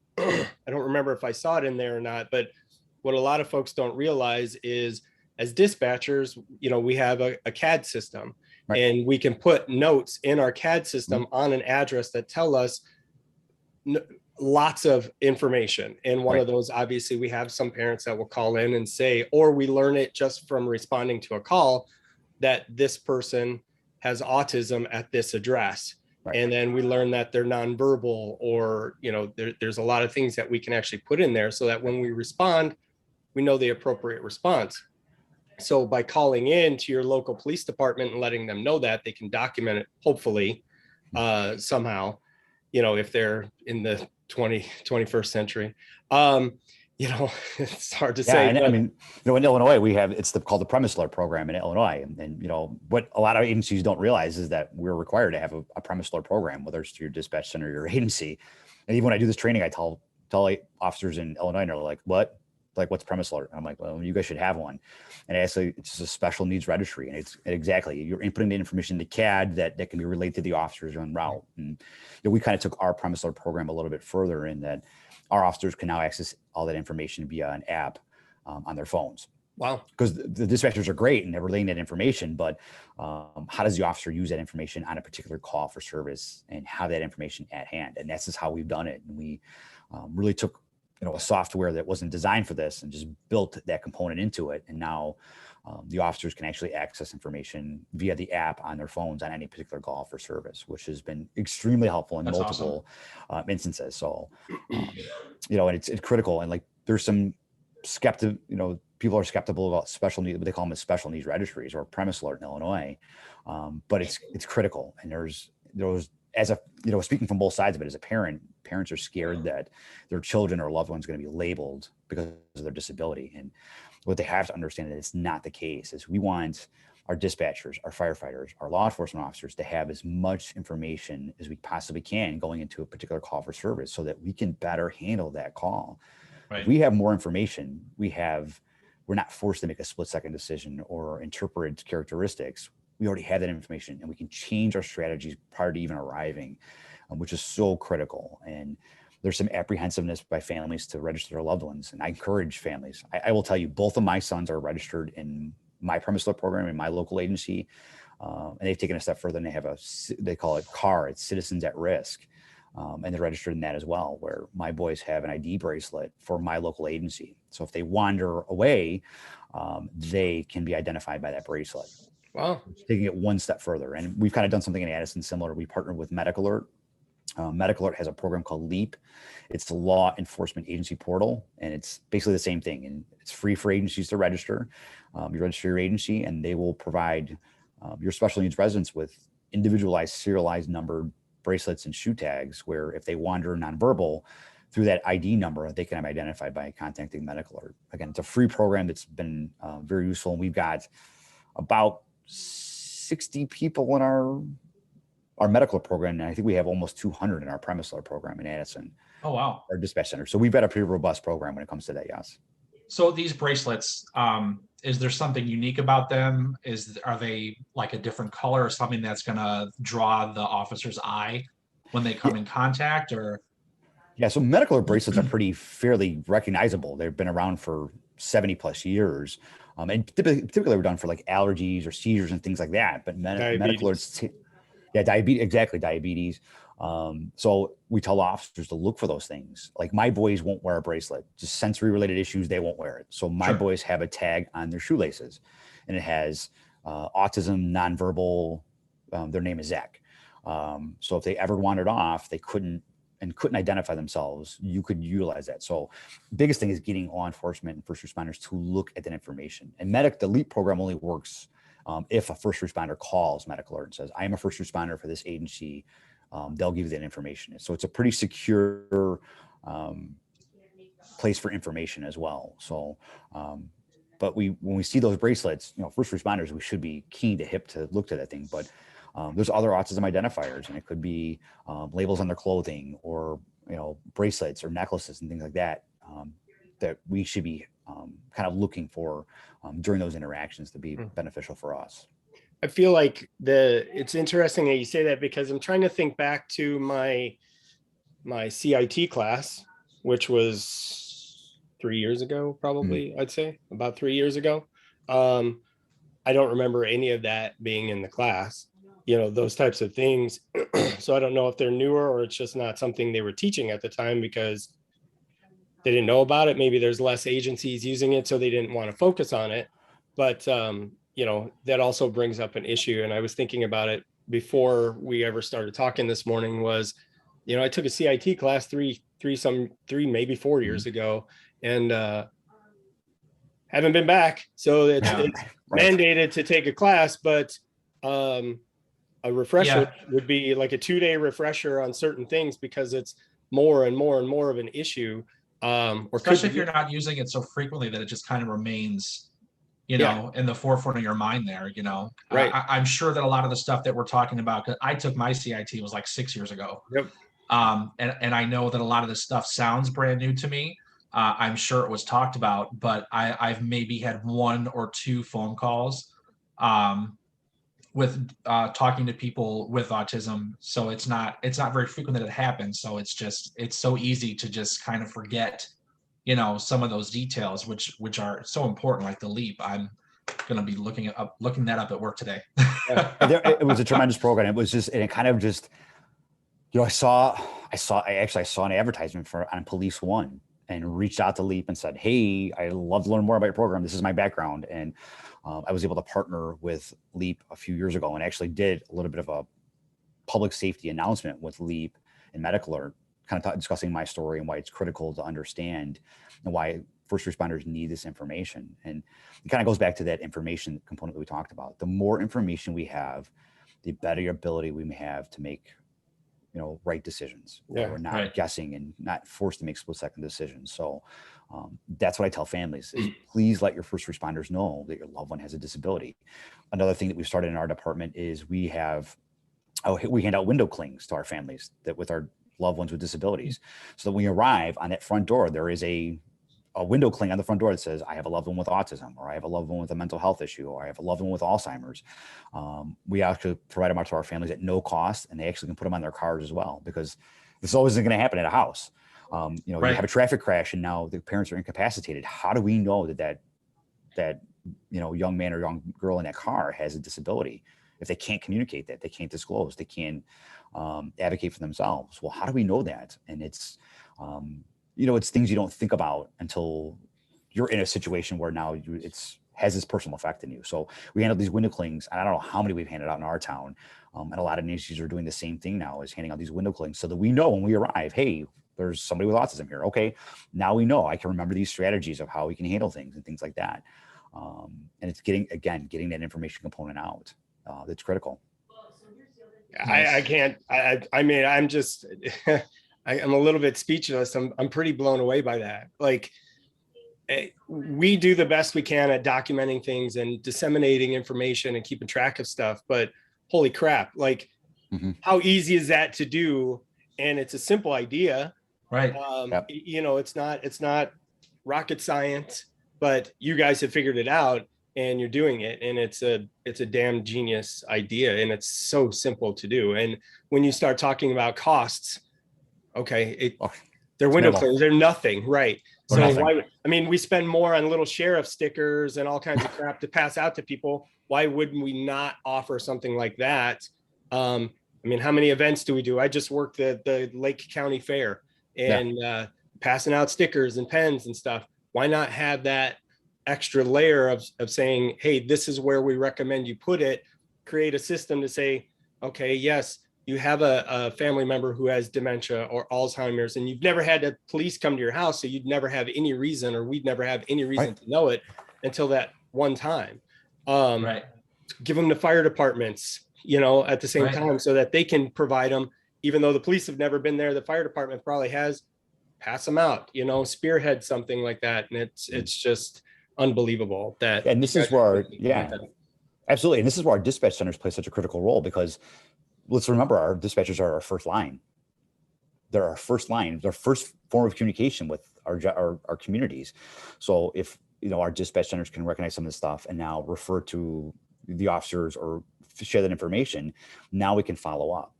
remember if I saw it in there or not. But what a lot of folks don't realize is, as dispatchers, we have a CAD system, right? And we can put notes in our CAD system on an address that tell us lots of information. And one of those, obviously, we have some parents that will call in and say, or we learn it just from responding to a call, that this person has autism at this address. Right. And then we learn that they're nonverbal, or, there's a lot of things that we can actually put in there so that when we respond, we know the appropriate response. So by calling in to your local police department and letting them know that, they can document it, hopefully, somehow, if they're in the 21st century. It's hard to say. And, I mean, in Illinois, we have, called the premise alert program in Illinois. And what a lot of agencies don't realize is that we're required to have a premise alert program, whether it's to your dispatch center or your agency. And even when I do this training, I tell officers in Illinois, and they're like, what? Like, what's premise alert? And I'm like, well, you guys should have one. And actually, it's just a special needs registry. And it's exactly, you're inputting the information to CAD that can be related to the officers en route. And we kind of took our premise alert program a little bit further, in that our officers can now access all that information via an app on their phones. Wow. Because the dispatchers are great and they're relaying that information, but how does the officer use that information on a particular call for service and have that information at hand? And that's just how we've done it. And we really took, a software that wasn't designed for this and just built that component into it. And now the officers can actually access information via the app on their phones on any particular call for service, which has been extremely helpful in That's multiple instances. So, and it's critical. And like, there's some people are skeptical about special needs, but they call them as special needs registries or premise alert in Illinois. But it's critical. And there's as a, speaking from both sides of it, as a parent, parents are scared that their children or loved ones are going to be labeled because of their disability. And what they have to understand that it's not the case is we want our dispatchers, our firefighters, our law enforcement officers to have as much information as we possibly can going into a particular call for service so that we can better handle that call. Right. If we have more information, we're not forced to make a split-second decision or interpret characteristics. We already have that information and we can change our strategies prior to even arriving, which is so critical. And there's some apprehensiveness by families to register their loved ones. And I encourage families. I will tell you, both of my sons are registered in my premise alert program in my local agency. And they've taken a step further and they call it CAR, it's Citizens at Risk. And they're registered in that as well, where my boys have an ID bracelet for my local agency. So if they wander away, they can be identified by that bracelet. Wow. Taking it one step further. And we've kind of done something in Addison similar. We partnered with Medical Alert. Medical Alert has a program called LEAP. It's the Law Enforcement Agency Portal, and it's basically the same thing. And it's free for agencies to register. You register your agency, and they will provide your special needs residents with individualized, serialized numbered bracelets and shoe tags, where if they wander nonverbal through that ID number, they can be identified by contacting Medical Alert. Again, it's a free program that's been very useful. And we've got about 60 people in our medical program. And I think we have almost 200 in our premise alert program in Addison. Oh, wow. Our dispatch center. So we've got a pretty robust program when it comes to that. Yes. So these bracelets, is there something unique about them? Are they like a different color or something that's going to draw the officer's eye when they come in contact, or? Yeah. So medical alert bracelets are fairly recognizable. They've been around for 70 plus years. And typically we're done for like allergies or seizures and things like that. But medical alerts, diabetes. So we tell officers to look for those things. Like my boys won't wear a bracelet, just sensory related issues. They won't wear it. So my boys have a tag on their shoelaces and it has autism, nonverbal. Their name is Zach. So if they ever wandered off, they couldn't identify themselves, you could utilize that. So biggest thing is getting law enforcement and first responders to look at that information. And the LEAP program only works if a first responder calls Medical Alert and says, I am a first responder for this agency. They'll give you that information. So it's a pretty secure place for information as well. So, but when we see those bracelets, first responders, we should be keen to look to that thing. But there's other autism identifiers, and it could be labels on their clothing or, bracelets or necklaces and things like that, that we should be kind of looking for during those interactions to be beneficial for us. I feel like it's interesting that you say that, because I'm trying to think back to my CIT class, which was 3 years ago, probably. I'd say about 3 years ago. I don't remember any of that being in the class, those types of things. So I don't know if they're newer or it's just not something they were teaching at the time because they didn't know about it. Maybe there's less agencies using it, so they didn't want to focus on it. But, that also brings up an issue. And I was thinking about it before we ever started talking this morning was, I took a CIT class three, maybe 4 years ago, and haven't been back. So it's mandated to take a class, but a refresher would be like a 2-day refresher on certain things, because it's more and more and more of an issue. Especially if you're not using it so frequently that it just kind of remains, in the forefront of your mind there, Right. I'm sure that a lot of the stuff that we're talking about, 'cause I took my CIT was like 6 years ago. Yep. And I know that a lot of this stuff sounds brand new to me. I'm sure it was talked about, but I've maybe had 1 or 2 phone calls with talking to people with autism. So it's not very frequent that it happens. So it's so easy to just kind of forget you know, some of those details, which are so important, like the leap. I'm going to be looking that up at work today. It was a tremendous program. It was just, and it kind of just, you know, I saw an advertisement on Police One and reached out to Leap and said, hey, I'd love to learn more about your program. This is my background. And I was able to partner with Leap a few years ago and actually did a little bit of a public safety announcement with Leap and Medical Alert, kind of discussing my story and why it's critical to understand and why first responders need this information. And it kind of goes back to that information component that we talked about. The more information we have, the better ability we may have to make, you know, right decisions. Yeah, we're not right. guessing and not forced to make split-second decisions. So that's what I tell families is please let your first responders know that your loved one has a disability. Another thing that we've started in our department is we hand out window clings to our families that with our loved ones with disabilities. So that when you arrive on that front door, there is a window cling on the front door that says, I have a loved one with autism, or I have a loved one with a mental health issue, or I have a loved one with Alzheimer's. We actually provide them out to our families at no cost, and they actually can put them on their cars as well, because this always isn't going to happen at a house. You know, Right. You have a traffic crash and now the parents are incapacitated. How do we know that you know, young man or young girl in that car has a disability if they can't communicate that, they can't disclose, they can't advocate for themselves? Well, how do we know that? And it's you know, it's things you don't think about until you're in a situation where now it's has this personal effect in you. So we handle these window clings, and I don't know how many we've handed out in our town. And a lot of agencies are doing the same thing now, is handing out these window clings so that we know when we arrive, hey, there's somebody with autism here. Okay, now we know. I can remember these strategies of how we can handle things and things like that. And it's getting that information component out. That's critical. I can't. I mean, I'm just. I'm a little bit speechless. I'm pretty blown away by that. Like, we do the best we can at documenting things and disseminating information and keeping track of stuff. But holy crap! Like, how easy is that to do? And it's a simple idea, Right. Yep. You know, it's not rocket science, but you guys have figured it out and you're doing it, and it's a damn genius idea, and it's so simple to do. And when you start talking about costs, okay, they're window clings, they're nothing, right? So why? I mean, we spend more on little sheriff stickers and all kinds of crap to pass out to people. Why wouldn't we not offer something like that? I mean, how many events do we do? I just worked at the Lake County Fair and passing out stickers and pens and stuff. Why not have that extra layer of saying, hey, this is where we recommend you put it, create a system to say, okay, yes, you have a family member who has dementia or Alzheimer's, and you've never had the police come to your house, so you'd never have any reason, or we'd never have any reason to know it until that one time. Right. Give them to fire departments, you know, at the same time, so that they can provide them, even though the police have never been there. The fire department probably has. Pass them out, you know, spearhead something like that, and it's just unbelievable that. And this is where, absolutely, and this is where our dispatch centers play such a critical role, because let's remember, our dispatchers are our first line. They're our first line, their first form of communication with our communities. So if, you know, our dispatch centers can recognize some of this stuff and now refer to the officers or share that information, now we can follow up.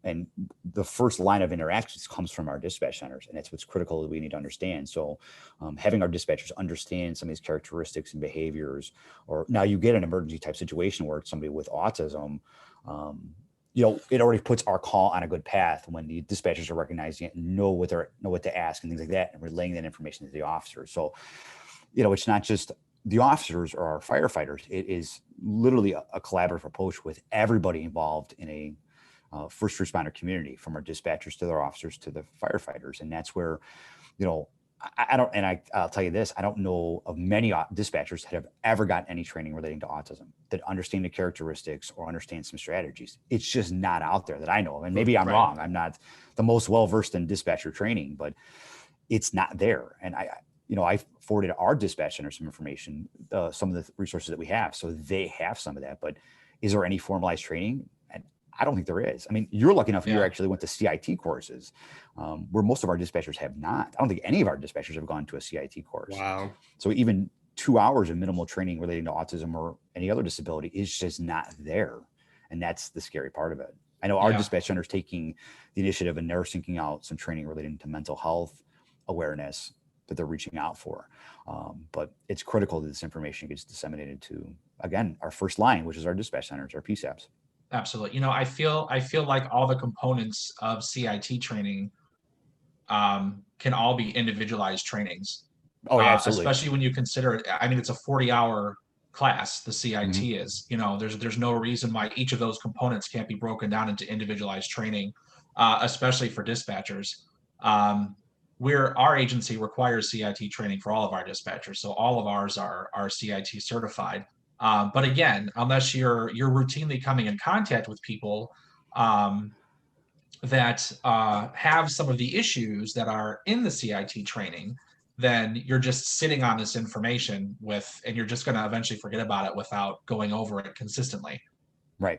And the first line of interactions comes from our dispatch centers, and that's what's critical that we need to understand. So having our dispatchers understand some of these characteristics and behaviors, or now you get an emergency type situation where it's somebody with autism, you know, it already puts our call on a good path when the dispatchers are recognizing it and know what to ask and things like that, and relaying that information to the officers. So, you know, it's not just the officers or our firefighters. It is literally a collaborative approach with everybody involved in a first responder community, from our dispatchers to their officers to the firefighters. And that's where, you know, I'll tell you this, I don't know of many dispatchers that have ever gotten any training relating to autism, that understand the characteristics or understand some strategies. It's just not out there that I know of. And maybe I'm wrong. I'm not the most well-versed in dispatcher training, but it's not there. And I forwarded our dispatch center some information, some of the resources that we have, so they have some of that. But is there any formalized training? And I don't think there is. I mean, you're lucky enough you actually went to CIT courses, where most of our dispatchers have not. I don't think any of our dispatchers have gone to a CIT course. Wow. So even 2 hours of minimal training relating to autism or any other disability is just not there. And that's the scary part of it. I know our dispatch center is taking the initiative, and they're seeking out some training relating to mental health awareness that they're reaching out for. But it's critical that this information gets disseminated to, again, our first line, which is our dispatch centers, our PSAPs. Absolutely. I feel like all the components of CIT training can all be individualized trainings. Oh, yeah, absolutely. Especially when you consider it. I mean, it's a 40-hour class, the CIT is. There's no reason why each of those components can't be broken down into individualized training, especially for dispatchers. Our agency requires CIT training for all of our dispatchers, so all of ours are CIT certified. But again, unless you're routinely coming in contact with people that have some of the issues that are in the CIT training, then you're just sitting on this information and you're just going to eventually forget about it without going over it consistently. Right.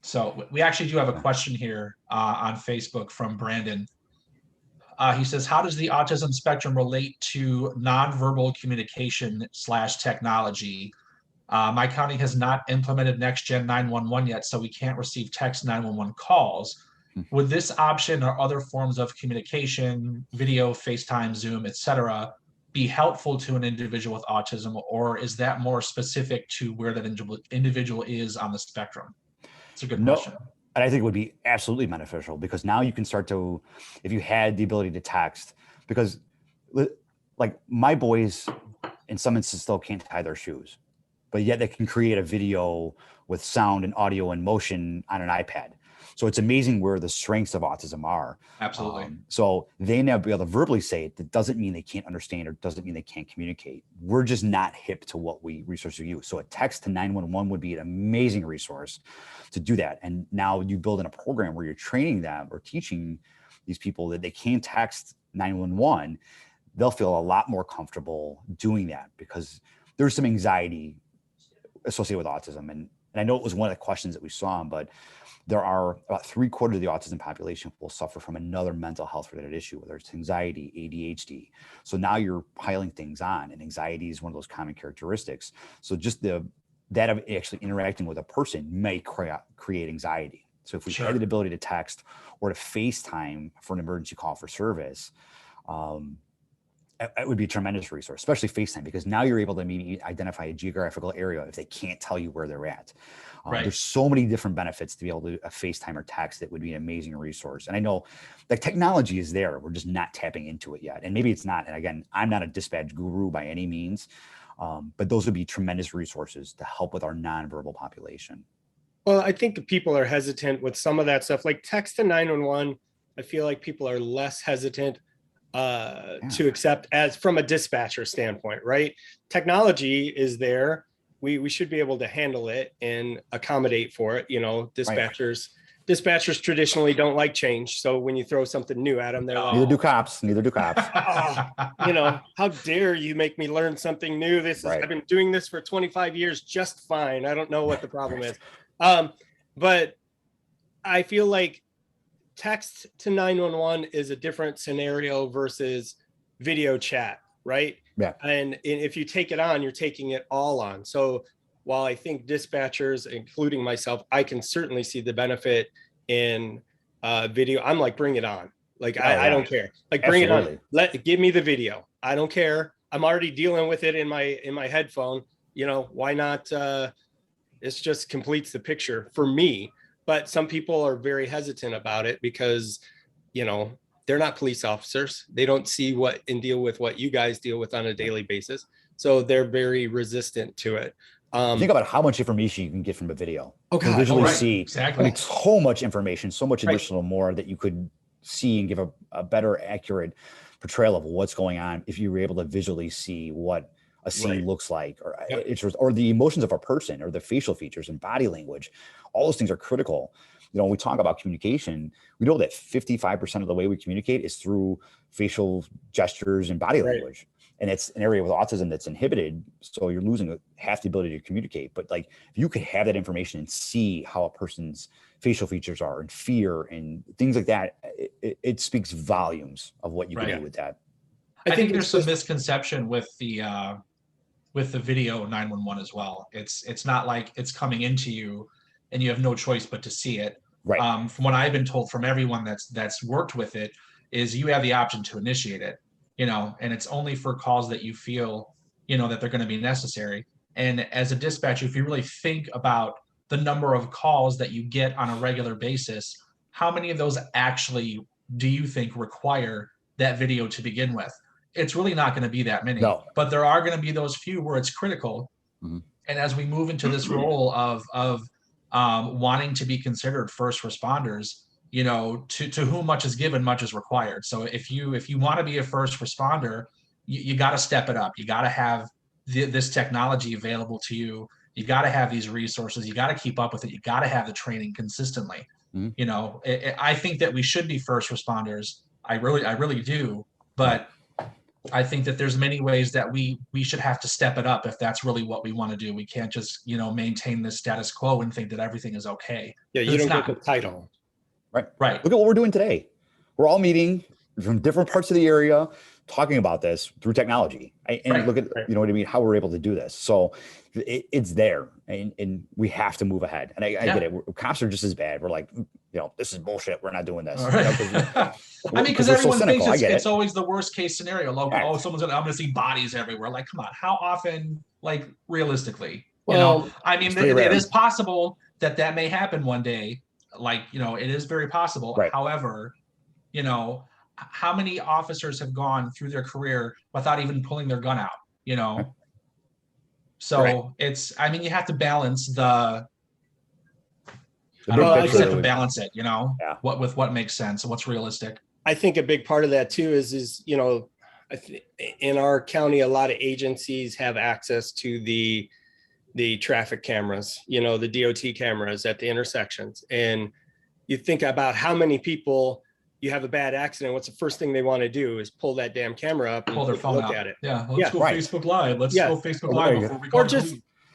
So we actually do have a question here on Facebook from Brandon. He says, how does the autism spectrum relate to nonverbal communication / technology? My county has not implemented Next Gen 911 yet, so we can't receive text 911 calls. Would this option or other forms of communication, video, FaceTime, Zoom, etc., be helpful to an individual with autism, or is that more specific to where that individual is on the spectrum? It's a good question. And I think it would be absolutely beneficial, because now you can start to, if you had the ability to text, because like my boys in some instances still can't tie their shoes, but yet they can create a video with sound and audio and motion on an iPad. So it's amazing where the strengths of autism are. Absolutely. So they now be able to verbally say it. That doesn't mean they can't understand or doesn't mean they can't communicate. We're just not hip to what resources we use. So a text to 911 would be an amazing resource to do that. And now you build in a program where you're training them or teaching these people that they can text 911. They'll feel a lot more comfortable doing that, because there's some anxiety associated with autism. And I know it was one of the questions that we saw, but there are about 3/4 of the autism population will suffer from another mental health related issue, whether it's anxiety, ADHD. So now you're piling things on, and anxiety is one of those common characteristics. So just that of actually interacting with a person may create anxiety. So if we had the ability to text or to FaceTime for an emergency call for service, it would be a tremendous resource, especially FaceTime, because now you're able to immediately identify a geographical area if they can't tell you where they're at. There's so many different benefits to be able to FaceTime or text that would be an amazing resource. And I know the technology is there. We're just not tapping into it yet. And maybe it's not. And again, I'm not a dispatch guru by any means, but those would be tremendous resources to help with our nonverbal population. Well, I think people are hesitant with some of that stuff, like text to 911. I feel like people are less hesitant to accept as from a dispatcher standpoint, right? Technology is there. We should be able to handle it and accommodate for it. Dispatchers traditionally don't like change. So when you throw something new at them, they're like, neither do cops. How dare you make me learn something new? I've been doing this for 25 years just fine. I don't know what the problem is. But I feel like text to 911 is a different scenario versus video chat, right? Yeah. And if you take it on, you're taking it all on. So while I think dispatchers, including myself, I can certainly see the benefit in video. I'm like, bring it on. Like, I don't care. Like, bring it on. Give me the video. I don't care. I'm already dealing with it in my headphone. Why not? It just completes the picture for me. But some people are very hesitant about it because, they're not police officers. They don't see and deal with what you guys deal with on a daily basis. So they're very resistant to it. Think about how much information you can get from a video. Oh, God. Visually see exactly. I mean, so much information, so much additional more that you could see and give a better, accurate portrayal of what's going on if you were able to visually see what a scene looks like, or the emotions of a person, or the facial features and body language. All those things are critical. When we talk about communication, we know that 55% of the way we communicate is through facial gestures and body language. And it's an area with autism that's inhibited. So you're losing half the ability to communicate. But like, if you could have that information and see how a person's facial features are and fear and things like that, it speaks volumes of what you can do with that. I think there's some misconception with the video 911 as well. It's not like it's coming into you and you have no choice but to see it. From what I've been told from everyone that's worked with it, is you have the option to initiate it. and it's only for calls that you feel, that they're going to be necessary. And as a dispatcher, if you really think about the number of calls that you get on a regular basis, how many of those actually do you think require that video to begin with? It's really not going to be that many, No. but there are going to be those few where it's critical. Mm-hmm. And as we move into this role of wanting to be considered first responders, to whom much is given, much is required. So if you want to be a first responder, you got to step it up. You got to have this technology available to you. You got to have these resources. You got to keep up with it. You got to have the training consistently. Mm-hmm. I think that we should be first responders. I really do. But I think that there's many ways that we should have to step it up if that's really what we want to do. We can't just, maintain this status quo and think that everything is okay. Yeah, you don't get the title. Right. Look at what we're doing today. We're all meeting from different parts of the area, talking about this through technology. And look at, what I mean, how we're able to do this. So it's there, and we have to move ahead. And I get it. Cops are just as bad. We're like, this is bullshit. We're not doing this. Because everyone thinks it's always the worst case scenario. Like, I'm going to see bodies everywhere. Like, come on, how often, like, realistically? It is possible that may happen one day. Like, it is very possible. Right. However, how many officers have gone through their career without even pulling their gun out, So it's, you have to balance you have to balance it, what makes sense and what's realistic. I think a big part of that too is in our county, a lot of agencies have access to the traffic cameras, the DOT cameras at the intersections. And you think about how many people, you have a bad accident, what's the first thing they want to do is pull that damn camera up and pull their phone look out. at it. Yeah, let's go Facebook Live. Let's go Facebook Live before we go.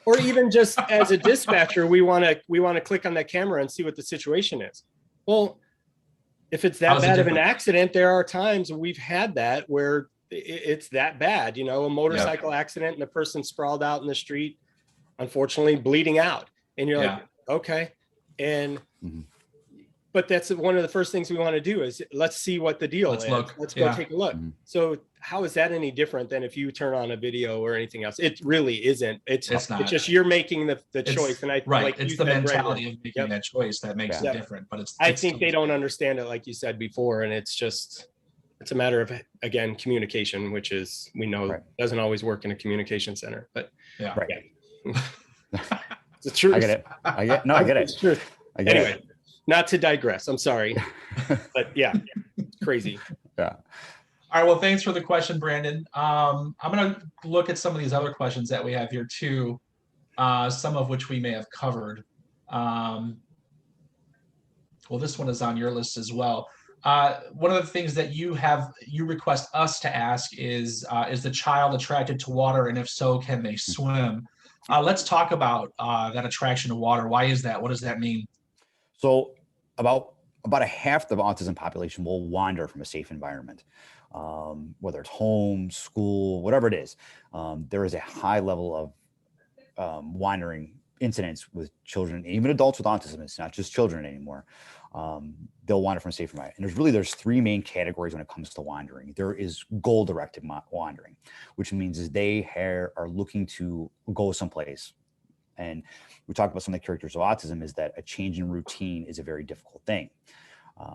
Or even just as a dispatcher, we want to click on that camera and see what the situation is. Well, if it's that bad of an accident, there are times we've had that where it's that bad, a motorcycle accident and the person sprawled out in the street, unfortunately bleeding out. And you're like, okay. And but that's one of the first things we want to do is let's see what the deal is. Let's go take a look. Mm-hmm. So how is that any different than if you turn on a video or anything else? It really isn't. It's just you're making the choice. And it's the mentality of making that choice that makes it different. But I think they don't understand it, like you said before, and it's a matter of, again, communication, which is, we know doesn't always work in a communication center. But it's the truth. I get it. I get it. It's true. Anyway. Not to digress. I'm sorry, but crazy. Yeah. All right. Well, thanks for the question, Brandon. I'm going to look at some of these other questions that we have here too, some of which we may have covered. Well, this one is on your list as well. One of the things that you request us to ask is the child attracted to water, and if so, can they swim? Let's talk about that attraction to water. Why is that? What does that mean? So about a half the autism population will wander from a safe environment, whether it's home, school, whatever it is. There is a high level of wandering incidents with children, even adults with autism. It's not just children anymore. They'll wander from a safe environment. And there's three main categories when it comes to wandering. There is goal-directed wandering, which means is they are looking to go someplace. And we talked about some of the characters of autism is that a change in routine is a very difficult thing.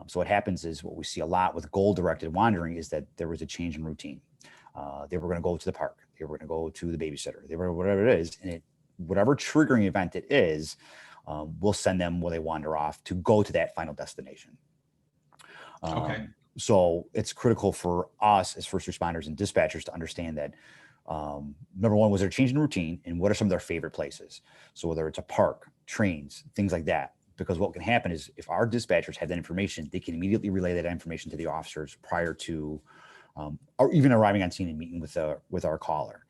So what happens is what we see a lot with goal-directed wandering is that there was a change in routine. They were going to go to the park. They were going to go to the babysitter. They were whatever it is. And whatever triggering event it is, we'll send them where they wander off to go to that final destination. So it's critical for us as first responders and dispatchers to understand that number one, was there a change in routine, and what are some of their favorite places? So whether it's a park, trains, things like that, because what can happen is if our dispatchers have that information, they can immediately relay that information to the officers prior to, or even arriving on scene and meeting with our caller.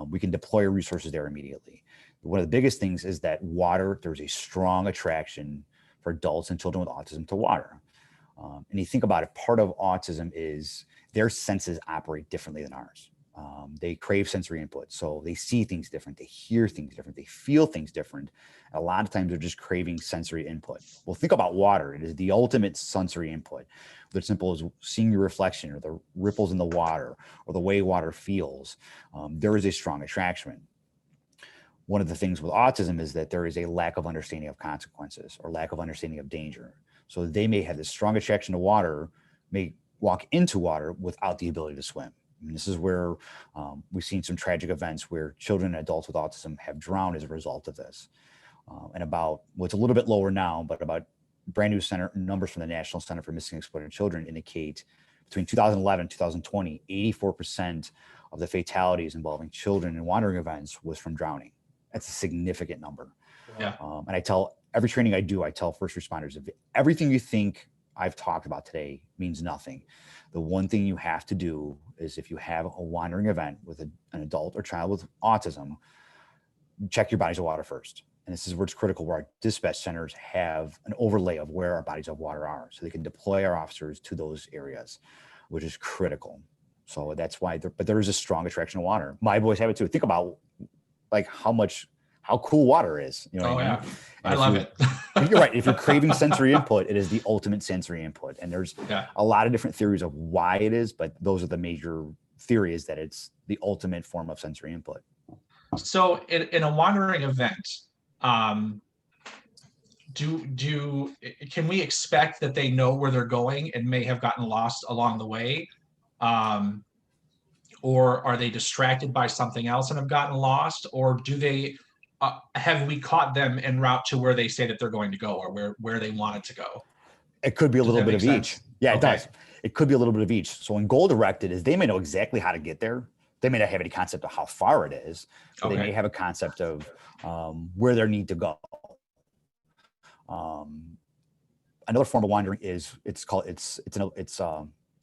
We can deploy resources there immediately. One of the biggest things is that water, there's a strong attraction for adults and children with autism to water. And you think about it, part of autism is their senses operate differently than ours. They crave sensory input. So they see things different. They hear things different. They feel things different. A lot of times they're just craving sensory input. Well, think about water. It is the ultimate sensory input. Whether simple as seeing your reflection or the ripples in the water or the way water feels, there is a strong attraction. One of the things with autism is that there is a lack of understanding of consequences or lack of understanding of danger. So they may have this strong attraction to water, may walk into water without the ability to swim. And this is where we've seen some tragic events where children and adults with autism have drowned as a result of this. And about what's a little bit lower now, but about brand new numbers from the National Center for Missing and Exploited Children indicate between 2011 and 2020, 84% of the fatalities involving children in wandering events was from drowning. That's a significant number. Yeah. And I tell every training I do, I tell first responders, if everything you think I've talked about today means nothing, the one thing you have to do is if you have a wandering event with an adult or child with autism, check your bodies of water first. And this is where it's critical, where our dispatch centers have an overlay of where our bodies of water are, so they can deploy our officers to those areas, which is critical. So that's why, but there is a strong attraction to water. My boys have it too. Think about like how cool water is. You know what I mean? I love it. You're right. If you're craving sensory input, it is the ultimate sensory input. And there's a lot of different theories of why it is, but those are the major theories, that it's the ultimate form of sensory input. So in a wandering event, can we expect that they know where they're going and may have gotten lost along the way? Or are they distracted by something else and have gotten lost? Or do they, have we caught them en route to where they say that they're going to go, or where they wanted to go? It could be a little bit of each. Yeah, it Okay. does. It could be a little bit of each. So in goal directed is they may know exactly how to get there. They may not have any concept of how far it is, but they may have a concept of where they need to go. Another form of wandering is it's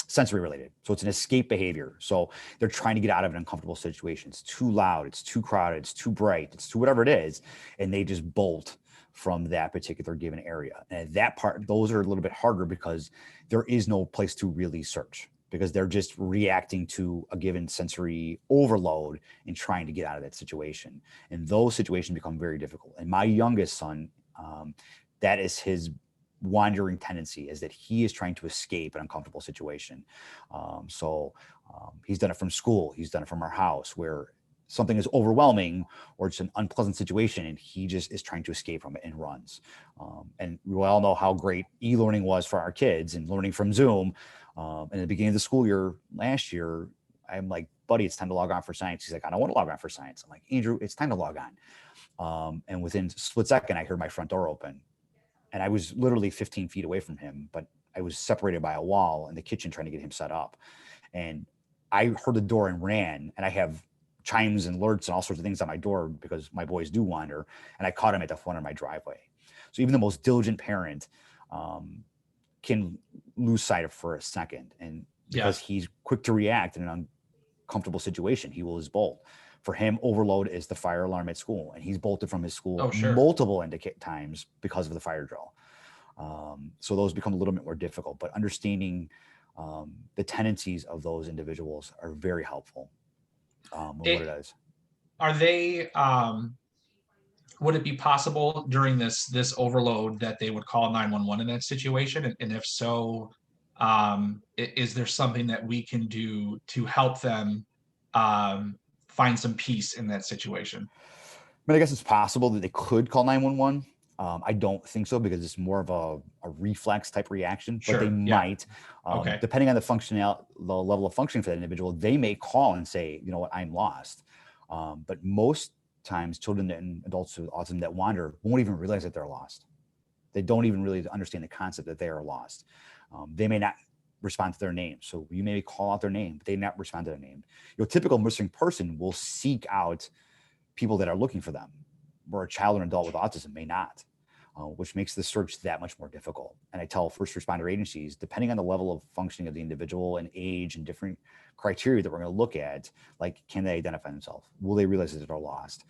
sensory related. So it's an escape behavior. So they're trying to get out of an uncomfortable situation. It's too loud, it's too crowded, it's too bright, it's too whatever it is, and they just bolt from that particular given area. And that part, those are a little bit harder because there is no place to really search, because they're just reacting to a given sensory overload and trying to get out of that situation. And those situations become very difficult. And my youngest son, that is his wandering tendency, is that he is trying to escape an uncomfortable situation. He's done it from school. He's done it from our house, where something is overwhelming or it's an unpleasant situation, and he just is trying to escape from it and runs. And we all know how great e-learning was for our kids and learning from Zoom. In the beginning of the school year last year, I'm like, buddy, it's time to log on for science. He's like, I don't want to log on for science. I'm like, Andrew, it's time to log on. And within a split second, I heard my front door open. And I was literally 15 feet away from him, but I was separated by a wall in the kitchen trying to get him set up. And I heard the door and ran, and I have chimes and alerts and all sorts of things on my door because my boys do wander. And I caught him at the front of my driveway. So even the most diligent parent can lose sight of for a second. And because he's quick to react in an uncomfortable situation, he will just bolt. For him, overload is the fire alarm at school, and he's bolted from his school multiple times because of the fire drill. So those become a little bit more difficult, but understanding the tendencies of those individuals are very helpful. What it is. Are they? Would it be possible during this overload that they would call 911 in that situation? And if so, is there something that we can do to help them find some peace in that situation? I mean, I guess it's possible that they could call 911. I don't think so, because it's more of a reflex type reaction, but they might, depending on the level of functioning for that individual, they may call and say, you know what, I'm lost. But most times children and adults with autism that wander won't even realize that they're lost. They don't even really understand the concept that they are lost. They may not respond to their name. So you may call out their name, but they not respond to their name. Your typical missing person will seek out people that are looking for them, where a child or adult with autism may not, which makes the search that much more difficult. And I tell first responder agencies, depending on the level of functioning of the individual and age and different criteria that we're going to look at, like, can they identify themselves? Will they realize that they're lost?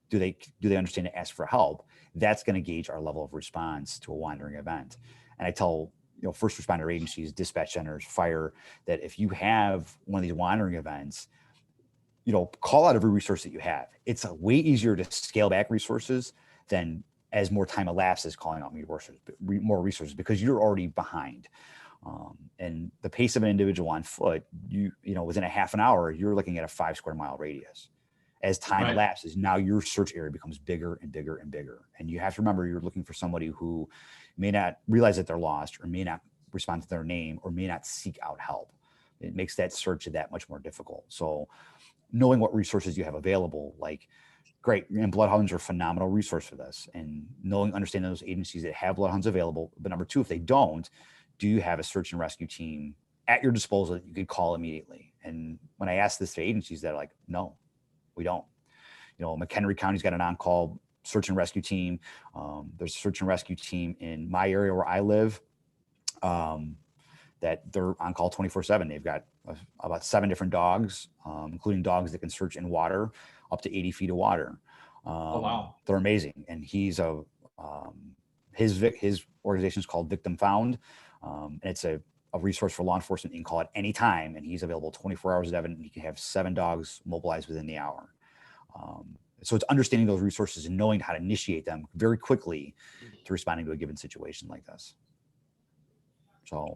Do they understand to ask for help? That's going to gauge our level of response to a wandering event. And I tell first responder agencies, dispatch centers, fire, that if you have one of these wandering events, call out every resource that you have. It's way easier to scale back resources than as more time elapses calling out more resources because you're already behind. And the pace of an individual on foot, within a half an hour, you're looking at a 5 square mile radius. As time elapses, now your search area becomes bigger and bigger and bigger. And you have to remember you're looking for somebody who may not realize that they're lost or may not respond to their name or may not seek out help. It makes that search that much more difficult. So knowing what resources you have available, great, and bloodhounds are a phenomenal resource for this. And understanding those agencies that have bloodhounds available. But number 2, if they don't, do you have a search and rescue team at your disposal that you could call immediately? And when I ask this to agencies, they're like, no, we don't. McHenry County's got an on-call search and rescue team. There's a search and rescue team in my area where I live that they're on call 24/7. They've got about 7 different dogs, including dogs that can search in water up to 80 feet of water. Oh, wow. They're amazing. And he's his organization is called Victim Found. And it's a resource for law enforcement. You can call it any time, and he's available 24 hours a day, and you can have 7 dogs mobilized within the hour. So it's understanding those resources and knowing how to initiate them very quickly to responding to a given situation like this. So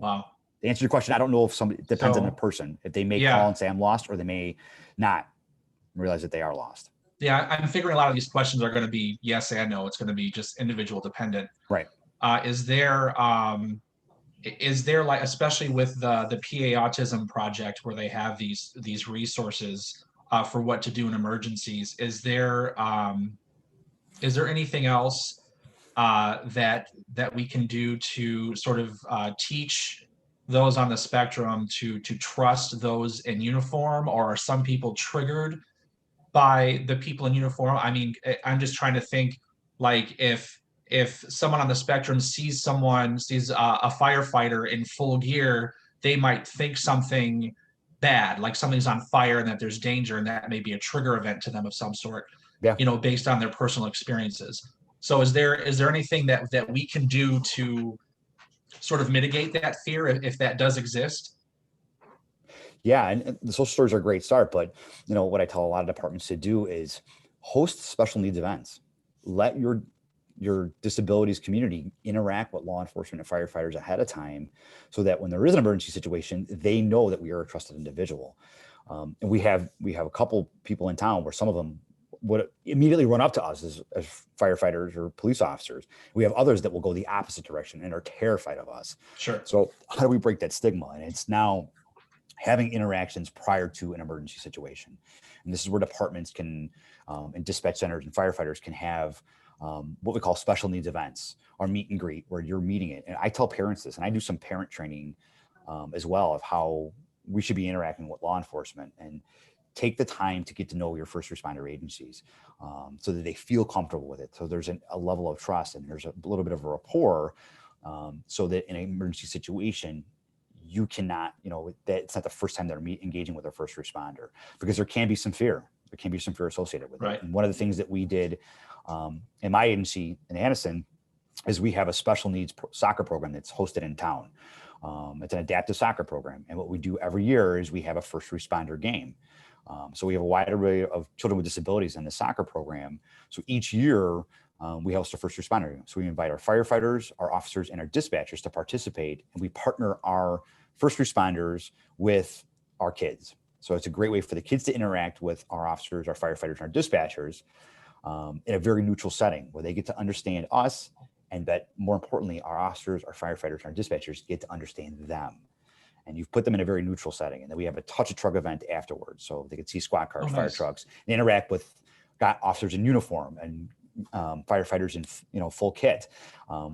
to answer your question, I don't know if it depends on the person. If they may call and say I'm lost, or they may not realize that they are lost. Yeah, I'm figuring a lot of these questions are going to be yes and no. It's going to be just individual dependent. Right. Is there especially with the PA Autism Project, where they have these resources for what to do in emergencies? Is there anything else that we can do to sort of teach those on the spectrum to trust those in uniform, or are some people triggered by the people in uniform? I mean, I'm just trying to think, if someone on the spectrum sees a firefighter in full gear, they might think something bad, like something's on fire and that there's danger, and that may be a trigger event to them of some sort, based on their personal experiences. So is there anything that we can do to sort of mitigate that fear if that does exist? Yeah, and the social stories are a great start, but what I tell a lot of departments to do is host special needs events. Let your disabilities community interact with law enforcement and firefighters ahead of time, so that when there is an emergency situation, they know that we are a trusted individual. And we have a couple people in town where some of them would immediately run up to us as firefighters or police officers. We have others that will go the opposite direction and are terrified of us. Sure. So how do we break that stigma? And it's now having interactions prior to an emergency situation. And this is where departments can, and dispatch centers and firefighters can have what we call special needs events, or meet and greet, where you're meeting it. And I tell parents this, and I do some parent training as well, of how we should be interacting with law enforcement, and take the time to get to know your first responder agencies so that they feel comfortable with it. So there's a level of trust, and there's a little bit of a rapport, so that in an emergency situation, you cannot, that it's not the first time they're engaging with a first responder, because there can be some fear. There can be some fear associated with it. And one of the things that we did in my agency in Addison is we have a special needs soccer program that's hosted in town. It's an adaptive soccer program. And what we do every year is we have a first responder game. So we have a wide array of children with disabilities in the soccer program. So each year we host a first responder. So we invite our firefighters, our officers, and our dispatchers to participate. And we partner our first responders with our kids. So it's a great way for the kids to interact with our officers, our firefighters, and our dispatchers in a very neutral setting, where they get to understand us, and that more importantly, our officers, our firefighters, and our dispatchers get to understand them. And you've put them in a very neutral setting. And then we have a touch a truck event afterwards, so they can see squad cars, fire trucks, and interact with officers in uniform and firefighters in full kit,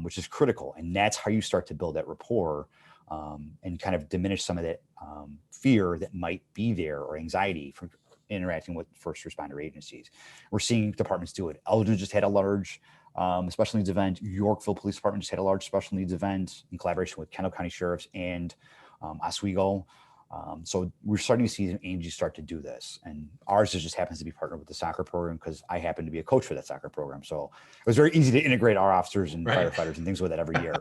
which is critical. And that's how you start to build that rapport and kind of diminish some of that fear that might be there, or anxiety from interacting with first responder agencies. We're seeing departments do it. Eldridge just had a large special needs event. Yorkville Police Department just had a large special needs event in collaboration with Kendall County Sheriffs and Oswego. So we're starting to see agencies start to do this, and ours just happens to be partnered with the soccer program, because I happen to be a coach for that soccer program. So it was very easy to integrate our officers and firefighters and things with it every year.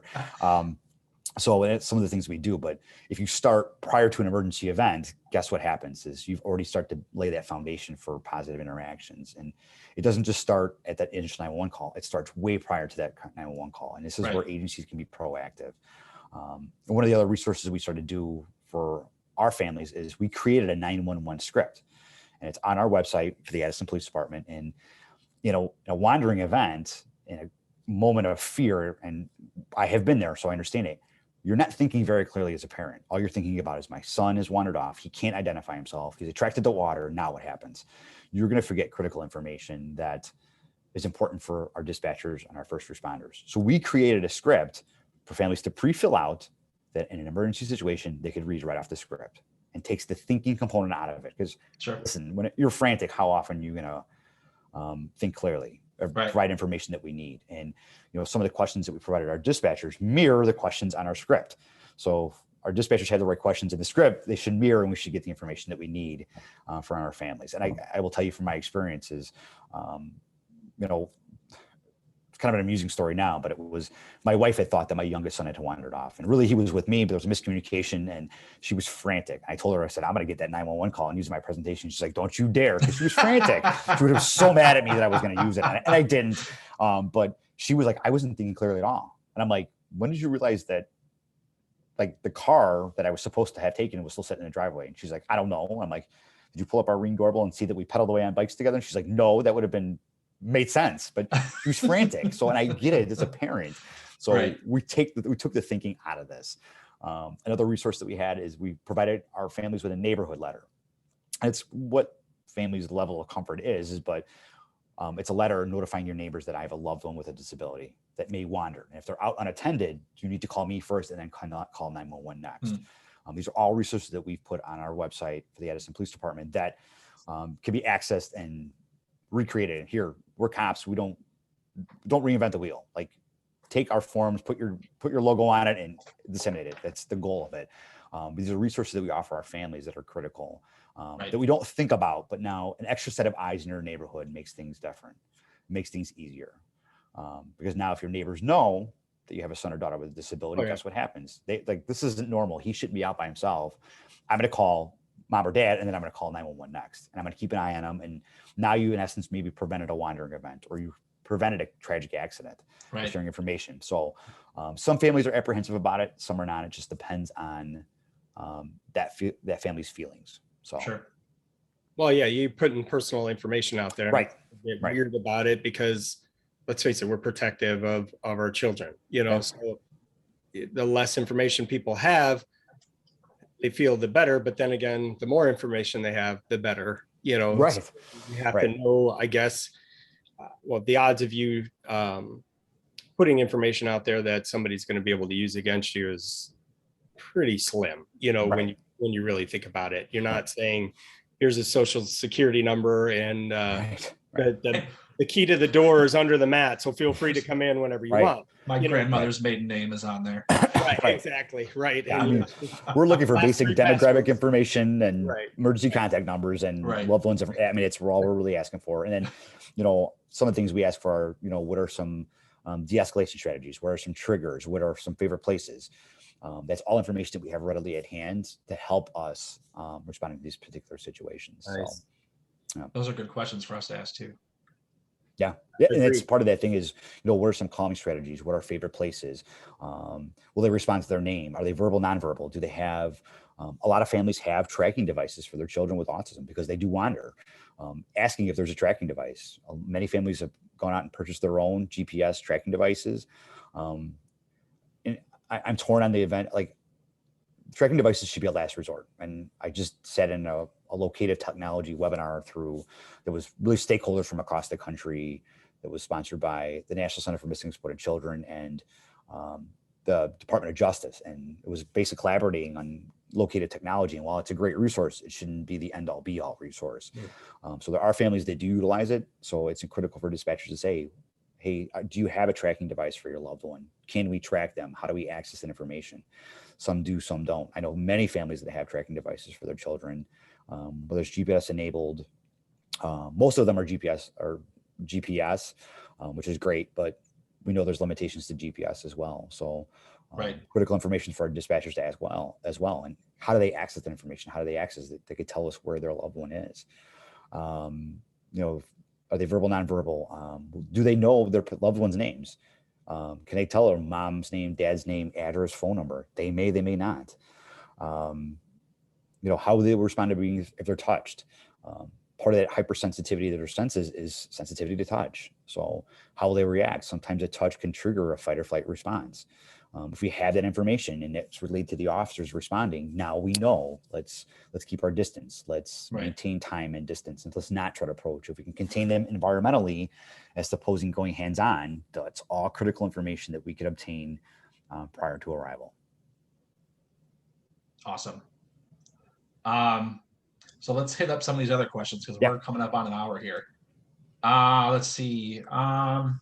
So it's some of the things we do, but if you start prior to an emergency event, guess what happens is you've already started to lay that foundation for positive interactions. And it doesn't just start at that initial 911 call. It starts way prior to that 911 call. And this is where agencies can be proactive. And one of the other resources we started to do for our families is we created a 911 script, and it's on our website for the Addison Police Department. And, in a wandering event, in a moment of fear, and I have been there, so I understand it. You're not thinking very clearly as a parent. All you're thinking about is my son has wandered off. He can't identify himself. He's attracted to water. Now what happens? You're going to forget critical information that is important for our dispatchers and our first responders. So we created a script for families to pre-fill out that in an emergency situation, they could read right off the script, and takes the thinking component out of it. Because listen, when you're frantic, how often are you going to think clearly? Or provide information that we need. And, some of the questions that we provided our dispatchers mirror the questions on our script. So if our dispatchers had the right questions in the script, they should mirror, and we should get the information that we need for our families. And I will tell you from my experiences, it's kind of an amusing story now, but it was my wife had thought that my youngest son had wandered off, and really he was with me, but there was a miscommunication, and she was frantic. I told her, I said, I'm going to get that 911 call and use my presentation. She's like, don't you dare. Cause she was frantic. She would have so mad at me that I was going to use it. And I didn't. But she was like, I wasn't thinking clearly at all. And I'm like, when did you realize that like the car that I was supposed to have taken was still sitting in the driveway? And she's like, I don't know. I'm like, did you pull up our Ring doorbell and see that we pedaled away on bikes together? And she's like, no, that would have made sense, but she was frantic. So, and I get it as a parent. So we took the thinking out of this. Another resource that we had is we provided our families with a neighborhood letter. And it's what families' level of comfort is, but it's a letter notifying your neighbors that I have a loved one with a disability that may wander. And if they're out unattended, you need to call me first and then call 911 next. These are all resources that we've put on our website for the Addison Police Department that can be accessed and recreated. Here, we're cops. We don't reinvent the wheel. Like, take our forms, put your logo on it, and disseminate it. That's the goal of it. These are resources that we offer our families that are critical, that we don't think about, but now an extra set of eyes in your neighborhood makes things different, makes things easier. Because now if your neighbors know that you have a son or daughter with a disability, guess what happens? They like, this isn't normal. He shouldn't be out by himself. I'm going to call mom or dad, and then I'm going to call 911 next. And I'm going to keep an eye on them. And now you, in essence, maybe prevented a wandering event, or you prevented a tragic accident by sharing information. So some families are apprehensive about it. Some are not. It just depends on that family's feelings. So, well, yeah, you putting personal information out there. Right. Get weird about it because, let's face it, we're protective of our children, so the less information people have, they feel the better. But then again, the more information they have, the better, Right. So you have to know, I guess, the odds of you putting information out there that somebody's going to be able to use against you is pretty slim, when you really think about it. You're not saying, here's a social security number and the key to the door is under the mat, so feel free to come in whenever you want. My grandmother's maiden name is on there. Exactly. Yeah, I mean, we're looking for basic demographic information and emergency contact numbers and loved ones. I mean, it's all we're really asking for. And then, some of the things we ask for are, what are some de-escalation strategies? What are some triggers? What are some favorite places? That's all information that we have readily at hand to help us responding to these particular situations. Nice. So, those are good questions for us to ask too. Yeah. And it's part of that thing is, what are some calming strategies? What are favorite places? Will they respond to their name? Are they verbal, nonverbal? Do they have, a lot of families have tracking devices for their children with autism because they do wander. Asking if there's a tracking device. Many families have gone out and purchased their own GPS tracking devices. And I'm torn on the event. Like, tracking devices should be a last resort. And I just sat in a locative technology webinar that was really stakeholders from across the country, that was sponsored by the National Center for Missing and Exploited Children and the Department of Justice. And it was basically collaborating on located technology. And while it's a great resource, it shouldn't be the end all be all resource. So there are families that do utilize it. So it's critical for dispatchers to say, hey, do you have a tracking device for your loved one? Can we track them? How do we access that information? Some do, some don't. I know many families that have tracking devices for their children, whether it's GPS enabled. Most of them are GPS, which is great, but we know there's limitations to GPS as well. So Right. Critical information for our dispatchers to ask as well. And how do they access that information? How do they access it? They could tell us where their loved one is. Are they verbal, nonverbal? Do they know their loved one's names? Can they tell their mom's name, dad's name, address, phone number? They may not. How they respond to being if they're touched. Part of that hypersensitivity to their senses is sensitivity to touch. So how will they react? Sometimes a touch can trigger a fight or flight response. If we have that information and it's related to the officers responding, now we know, let's keep our distance. Let's maintain time and distance, and let's not try to approach. If we can contain them environmentally, as opposing going hands-on, that's all critical information that we could obtain prior to arrival. Awesome. So let's hit up some of these other questions because we're coming up on an hour here. Let's see. A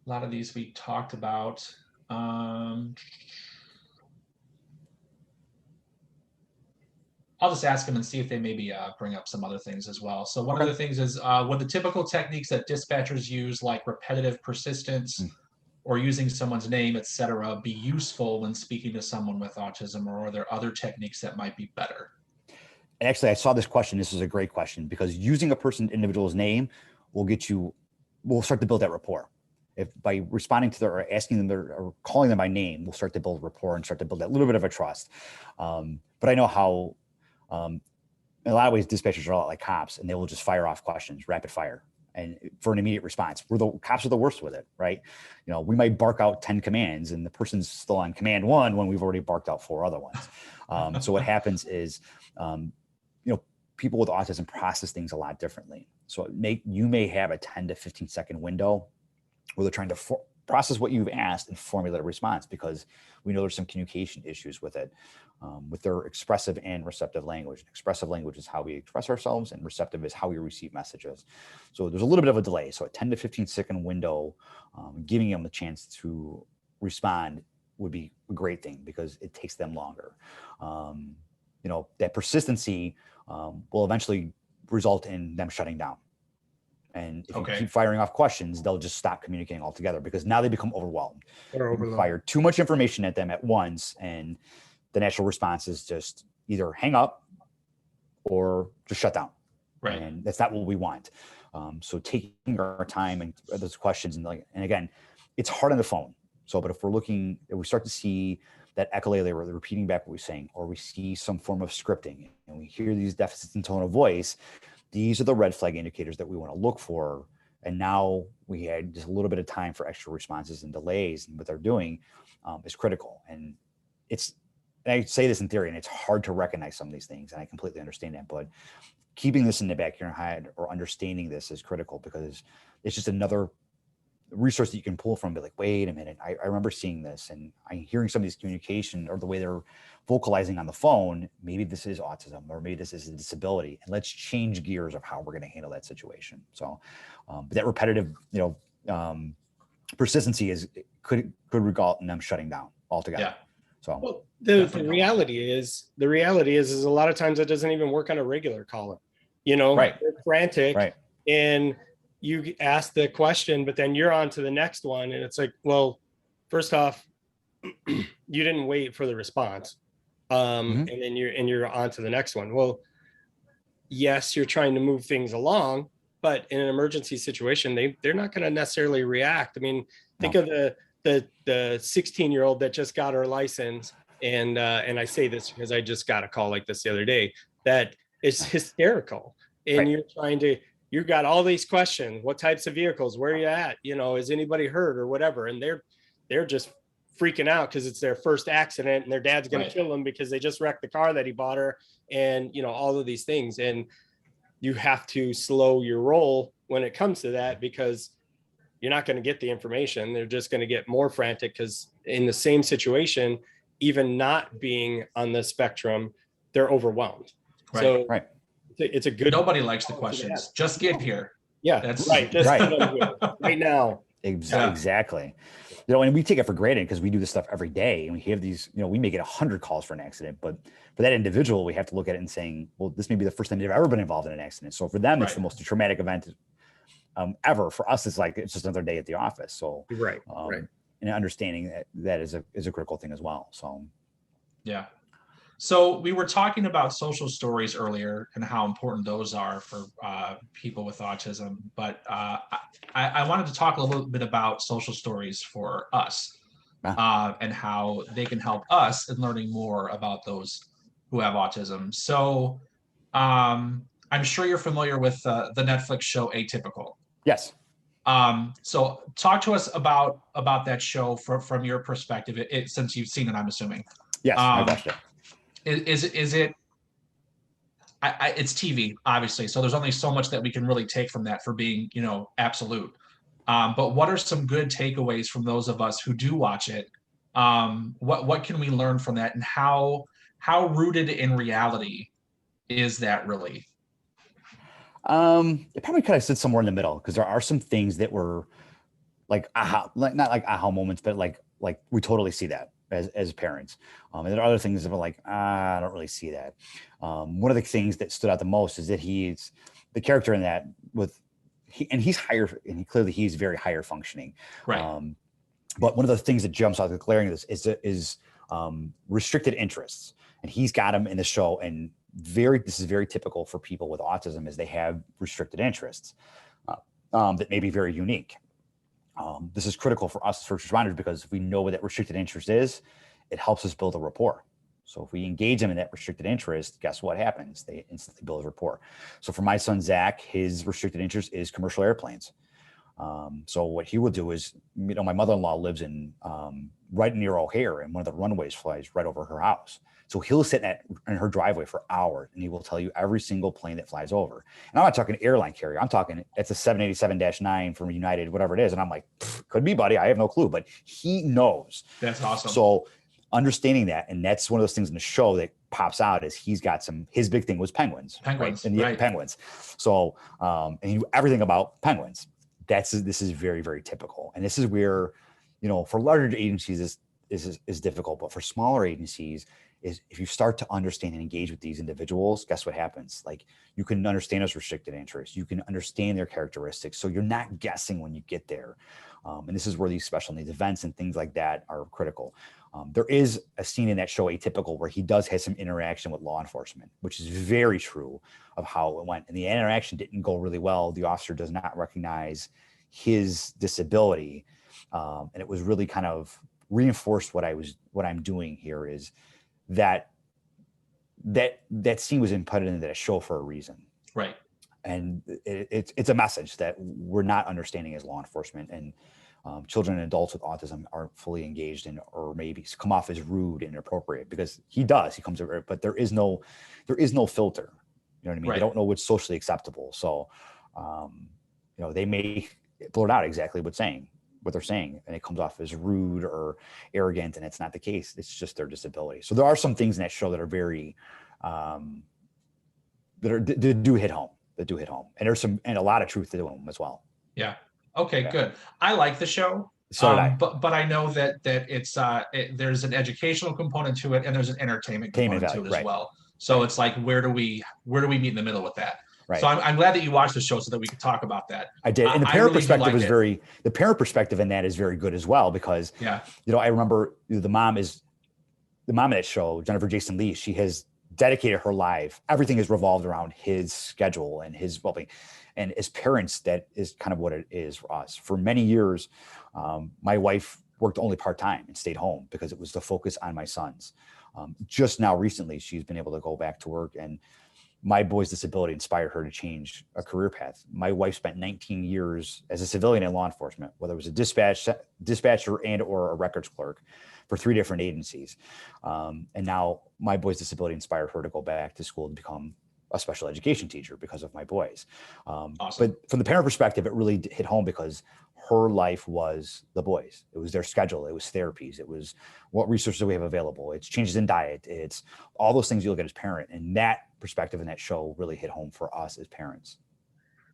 lot of these we talked about. I'll just ask them and see if they maybe bring up some other things as well. So one of the things is, would the typical techniques that dispatchers use, like repetitive persistence or using someone's name, etc., be useful when speaking to someone with autism, or are there other techniques that might be better? Actually, I saw this question. This is a great question, because using a individual's name will start to build that rapport. If by responding to or asking them or calling them by name, we'll start to build rapport and start to build that little bit of a trust. But I know how, in a lot of ways, dispatchers are a lot like cops, and they will just fire off questions, rapid fire, and for an immediate response. Cops are the worst with it, right? We might bark out 10 commands, and the person's still on command 1 when we've already barked out 4 other ones. So what happens is, people with autism process things a lot differently. So you may have a 10 to 15 second window where they're trying to process what you've asked and formulate a response, because we know there's some communication issues with it, with their expressive and receptive language. Expressive language is how we express ourselves, and receptive is how we receive messages. So there's a little bit of a delay. So a 10 to 15 second window, giving them the chance to respond would be a great thing, because it takes them longer. That persistency will eventually result in them shutting down. And if you keep firing off questions, they'll just stop communicating altogether, because now they become overwhelmed. You fire too much information at them at once, and the natural response is just either hang up or just shut down. Right. And that's not what we want. So taking our time and those questions, and again, it's hard on the phone. So, but if we start to see that echolalia where they're repeating back what we're saying, or we see some form of scripting, and we hear these deficits in tone of voice, these are the red flag indicators that we want to look for. And now we had just a little bit of time for extra responses and delays, and what they're doing is critical. And I say this in theory, and it's hard to recognize some of these things, and I completely understand that, but keeping this in the back of your head or understanding this is critical, because it's just another resource that you can pull from. Be like, wait a minute, I remember seeing this, and I'm hearing some of these communication or the way they're vocalizing on the phone. Maybe this is autism, or maybe this is a disability, and let's change gears of how we're going to handle that situation. So, but that repetitive, persistency could result in them shutting down altogether. Yeah. So well, the reality is a lot of times it doesn't even work on a regular caller. Right. They're frantic, right, and you ask the question, but then you're on to the next one. And it's like, well, first off, you didn't wait for the response. And then you're on to the next one. Well, yes, you're trying to move things along, but in an emergency situation, they're not going to necessarily react. I mean, think of the 16-year-old that just got her license. And I say this because I just got a call like this the other day, that is hysterical. And you've got all these questions. What types of vehicles? Where are you at? Is anybody hurt or whatever? And they're just freaking out because it's their first accident, and their dad's going to kill them because they just wrecked the car that he bought her, and all of these things. And you have to slow your roll when it comes to that, because you're not going to get the information. They're just going to get more frantic, because in the same situation, even not being on the spectrum, they're overwhelmed. Right. So right. It's a good. Nobody likes the questions. Just get here. Yeah, that's right. Just right now. Exactly. And we take it for granted because we do this stuff every day, and we have these, we may get 100 calls for an accident, but for that individual, we have to look at it and saying, well, this may be the first time they've ever been involved in an accident. So for them, it's the most traumatic event ever. For us, it's just another day at the office. So Right. Right. and understanding that is a critical thing as well. So Yeah. So we were talking about social stories earlier and how important those are for people with autism, but I wanted to talk a little bit about social stories for us and how they can help us in learning more about those who have autism. So I'm sure you're familiar with the Netflix show Atypical. yes. So talk to us about that show from your perspective, since you've seen it, I'm assuming. Yes, I watched it. Is it? It's TV, obviously, so there's only so much that we can really take from that for being, absolute. But what are some good takeaways from those of us who do watch it? What can we learn from that, and how rooted in reality is that really? It probably kind of sits somewhere in the middle, because there are some things that were like aha, not like aha moments, but like we totally see that as parents. And there are other things that are like, I don't really see that. One of the things that stood out the most is that he's the character in that he's higher, and he's very higher functioning. Right. But one of the things that jumps out the glaring is restricted interests, and he's got them in the show. And this is very typical for people with autism, is they have restricted interests that may be very unique. This is critical for us as first responders, because if we know what that restricted interest is, it helps us build a rapport. So if we engage them in that restricted interest, guess what happens? They instantly build a rapport. So for my son, Zach, his restricted interest is commercial airplanes. So what he will do is, my mother-in-law lives in right near O'Hare, and one of the runways flies right over her house. So he'll sit in her driveway for hours, and he will tell you every single plane that flies over. And I'm not talking airline carrier. I'm talking, it's a 787-9 from United, whatever it is. And I'm like, could be, buddy. I have no clue, but he knows. That's awesome. So understanding that, and that's one of those things in the show that pops out, is he's got his big thing was penguins. Penguins, right? And right. Penguins. So, and he knew everything about penguins. This is very, very typical. And this is where, for larger agencies, is difficult, but for smaller agencies, is if you start to understand and engage with these individuals, guess what happens? Like, you can understand those restricted interests, you can understand their characteristics, so you're not guessing when you get there. And this is where these special needs events and things like that are critical. There is a scene in that show, Atypical, where he does have some interaction with law enforcement, which is very true of how it went. And the interaction didn't go really well. The officer does not recognize his disability. And it was really kind of reinforced what I'm doing here, is that scene was inputted into that show for a reason. Right. And it's a message that we're not understanding as law enforcement, and children and adults with autism aren't fully engaged in, or maybe come off as rude and inappropriate, because he comes over, but there is no filter. You know what I mean? Right. They don't know what's socially acceptable. So, they may blurt out exactly what they're saying, and it comes off as rude or arrogant, and it's not the case. It's just their disability. So there are some things in that show that are very, that do hit home, and there's and a lot of truth to them as well. Yeah. Okay, yeah. Good. I like the show. So did I. But I know that it's there's an educational component to it, and there's an entertainment component to it as well. So it's like, where do we meet in the middle with that? Right. So I'm glad that you watched the show so that we could talk about that. I did. And the parent perspective is the parent perspective in that is very good as well, because, I remember the mom in that show, Jennifer Jason Lee, she has dedicated her life. Everything is revolved around his schedule and his well-being. And as parents, that is kind of what it is for us. For many years, my wife worked only part-time and stayed home because it was the focus on my sons. Just now recently, she's been able to go back to work, and my boy's disability inspired her to change a career path. My wife spent 19 years as a civilian in law enforcement, whether it was a dispatcher and or a records clerk for 3 different agencies. And now my boy's disability inspired her to go back to school to become a special education teacher because of my boys. Awesome. But from the parent perspective, it really hit home, because her life was the boys. It was their schedule. It was therapies. It was what resources we have available. It's changes in diet. It's all those things you look at as parent. And that perspective in that show really hit home for us as parents.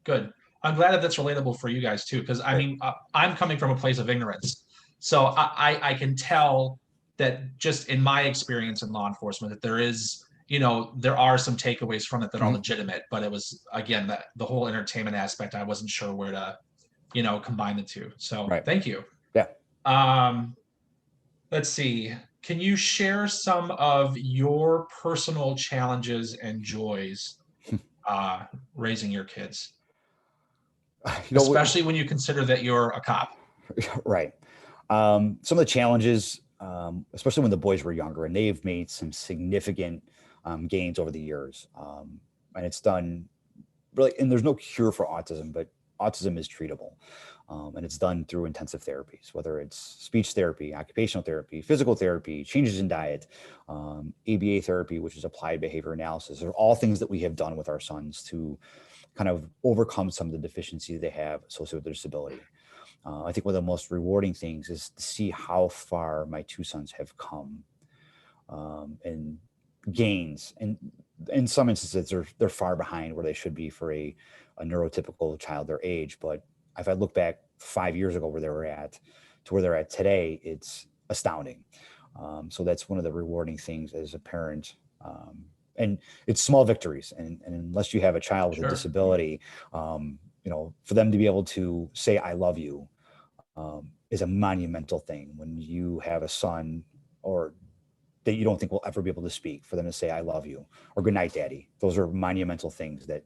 Good. I'm glad that that's relatable for you guys too, because I mean, I'm coming from a place of ignorance. So I can tell that just in my experience in law enforcement, that there is there are some takeaways from it that are Mhm. legitimate, but it was, again, that the whole entertainment aspect, I wasn't sure where to, combine the two. So Right. thank you. Yeah. Let's see. Can you share some of your personal challenges and joys raising your kids, especially when you consider that you're a cop? Right. Some of the challenges, especially when the boys were younger, and they've made some significant gains over the years. And it's done really, and there's no cure for autism, but autism is treatable. And it's done through intensive therapies, whether it's speech therapy, occupational therapy, physical therapy, changes in diet, ABA therapy, which is applied behavior analysis. They're all things that we have done with our sons to kind of overcome some of the deficiencies they have associated with their disability. I think one of the most rewarding things is to see how far my two sons have come, and gains. And in some instances, they're far behind where they should be for a neurotypical child their age. But if I look back 5 years ago where they were at to where they're at today, it's astounding. So that's one of the rewarding things as a parent. And it's small victories. And unless you have a child with Sure. a disability, for them to be able to say, I love you, is a monumental thing. When you have a son or that you don't think will ever be able to speak, for them to say, I love you, or good night, daddy. Those are monumental things that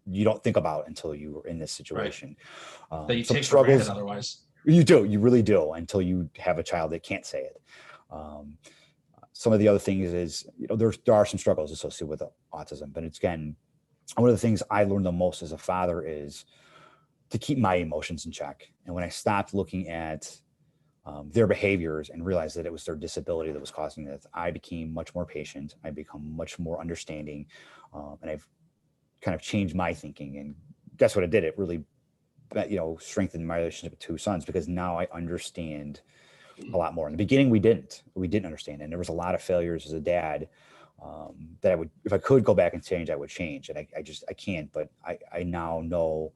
you don't think about until you are in this situation. That you Some take for granted struggles, otherwise. you really do, until you have a child that can't say it. Some of the other things is, there are some struggles associated with autism, but it's, again, one of the things I learned the most as a father is to keep my emotions in check. And when I stopped looking at their behaviors and realized that it was their disability that was causing this, I became much more patient. I become much more understanding, and I've kind of changed my thinking. And guess what it did? It really, strengthened my relationship with two sons, because now I understand a lot more. In the beginning, we didn't understand, and there was a lot of failures as a dad. That I would, if I could go back and change, I would change. And I can't, but I now know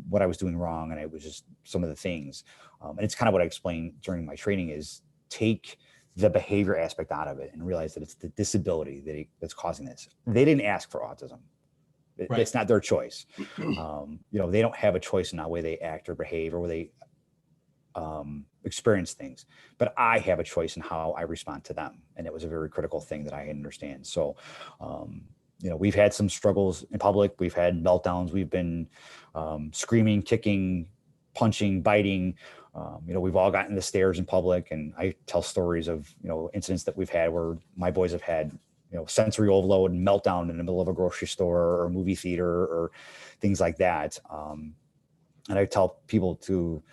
what I was doing wrong. And it was just some of the things. And it's kind of what I explained during my training is take the behavior aspect out of it and realize that it's the disability that's causing this. They didn't ask for autism. Right. It's not their choice. They don't have a choice in the way they act or behave or where they experience things, but I have a choice in how I respond to them. And it was a very critical thing that I understand. So, we've had some struggles in public. We've had meltdowns. We've been screaming, kicking, punching, biting. We've all gotten the stares in public, and I tell stories of, incidents that we've had where my boys have had, sensory overload and meltdown in the middle of a grocery store or a movie theater or things like that. And I tell people to,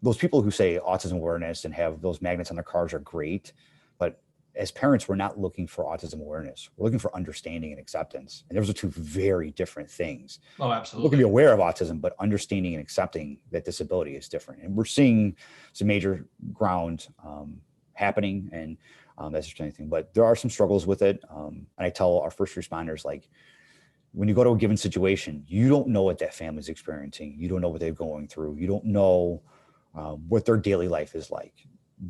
those people who say autism awareness and have those magnets on their cars are great, but as parents, we're not looking for autism awareness. We're looking for understanding and acceptance. And those are two very different things. Oh, We're absolutely. going to be aware of autism, but understanding and accepting that disability is different. And we're seeing some major ground happening, and that's just anything. But there are some struggles with it. And I tell our first responders, like, when you go to a given situation, you don't know what that family's experiencing. You don't know what they're going through. You don't know what their daily life is like.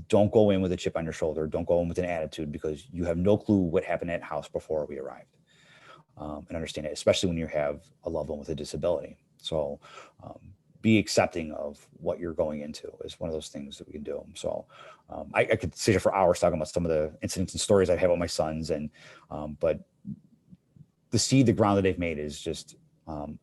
Don't go in with a chip on your shoulder. Don't go in with an attitude, because you have no clue what happened at house before we arrived. And understand it, especially when you have a loved one with a disability. So be accepting of what you're going into is one of those things that we can do. So I could sit here for hours talking about some of the incidents and stories I've had with my sons, and but to see the ground that they've made is just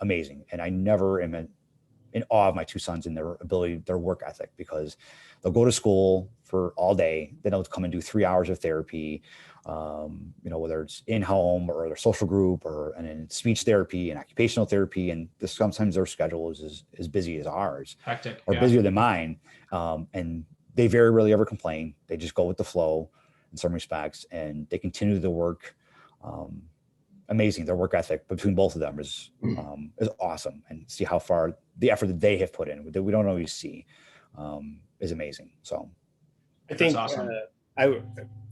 amazing. And I never am in awe of my two sons and their ability, their work ethic, because they'll go to school for all day. Then they'll come and do 3 hours of therapy, whether it's in home or their social group and in speech therapy and occupational therapy. And sometimes their schedule is as busy as ours, Hectic, or busier than mine. And they very rarely ever complain. They just go with the flow in some respects, and they continue the work. Amazing. Their work ethic between both of them is awesome, and see how far the effort that they have put in that we don't always see is amazing. So I think That's awesome.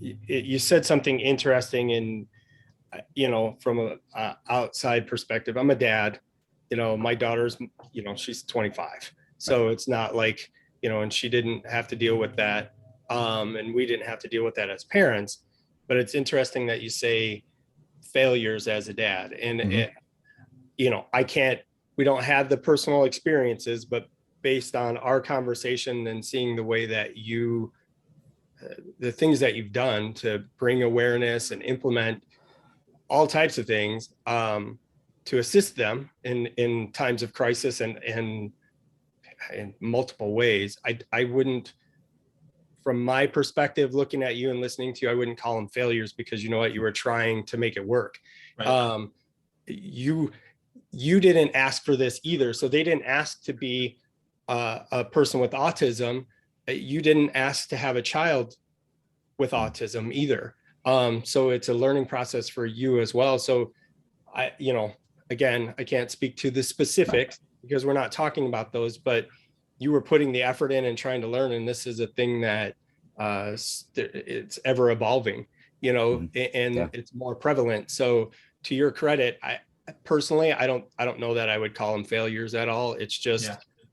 You said something interesting, and from a outside perspective, I'm a dad. My daughter's, she's 25, so it's not like, and she didn't have to deal with that, and we didn't have to deal with that as parents. but it's interesting that you say failures as a dad. And Mhm. we don't have the personal experiences, but based on our conversation and seeing the way that the things that you've done to bring awareness and implement all types of things, to assist them in times of crisis and in multiple ways. I wouldn't, from my perspective, looking at you and listening to you, I wouldn't call them failures, because you know what, you were trying to make it work. Right. You didn't ask for this either. So they didn't ask to be a person with autism. You didn't ask to have a child with autism either. So it's a learning process for you as well. So again, I can't speak to the specifics because we're not talking about those, but you were putting the effort in and trying to learn. And this is a thing that it's ever evolving, and it's more prevalent. So to your credit, I personally, I don't know that I would call them failures at all. It's just,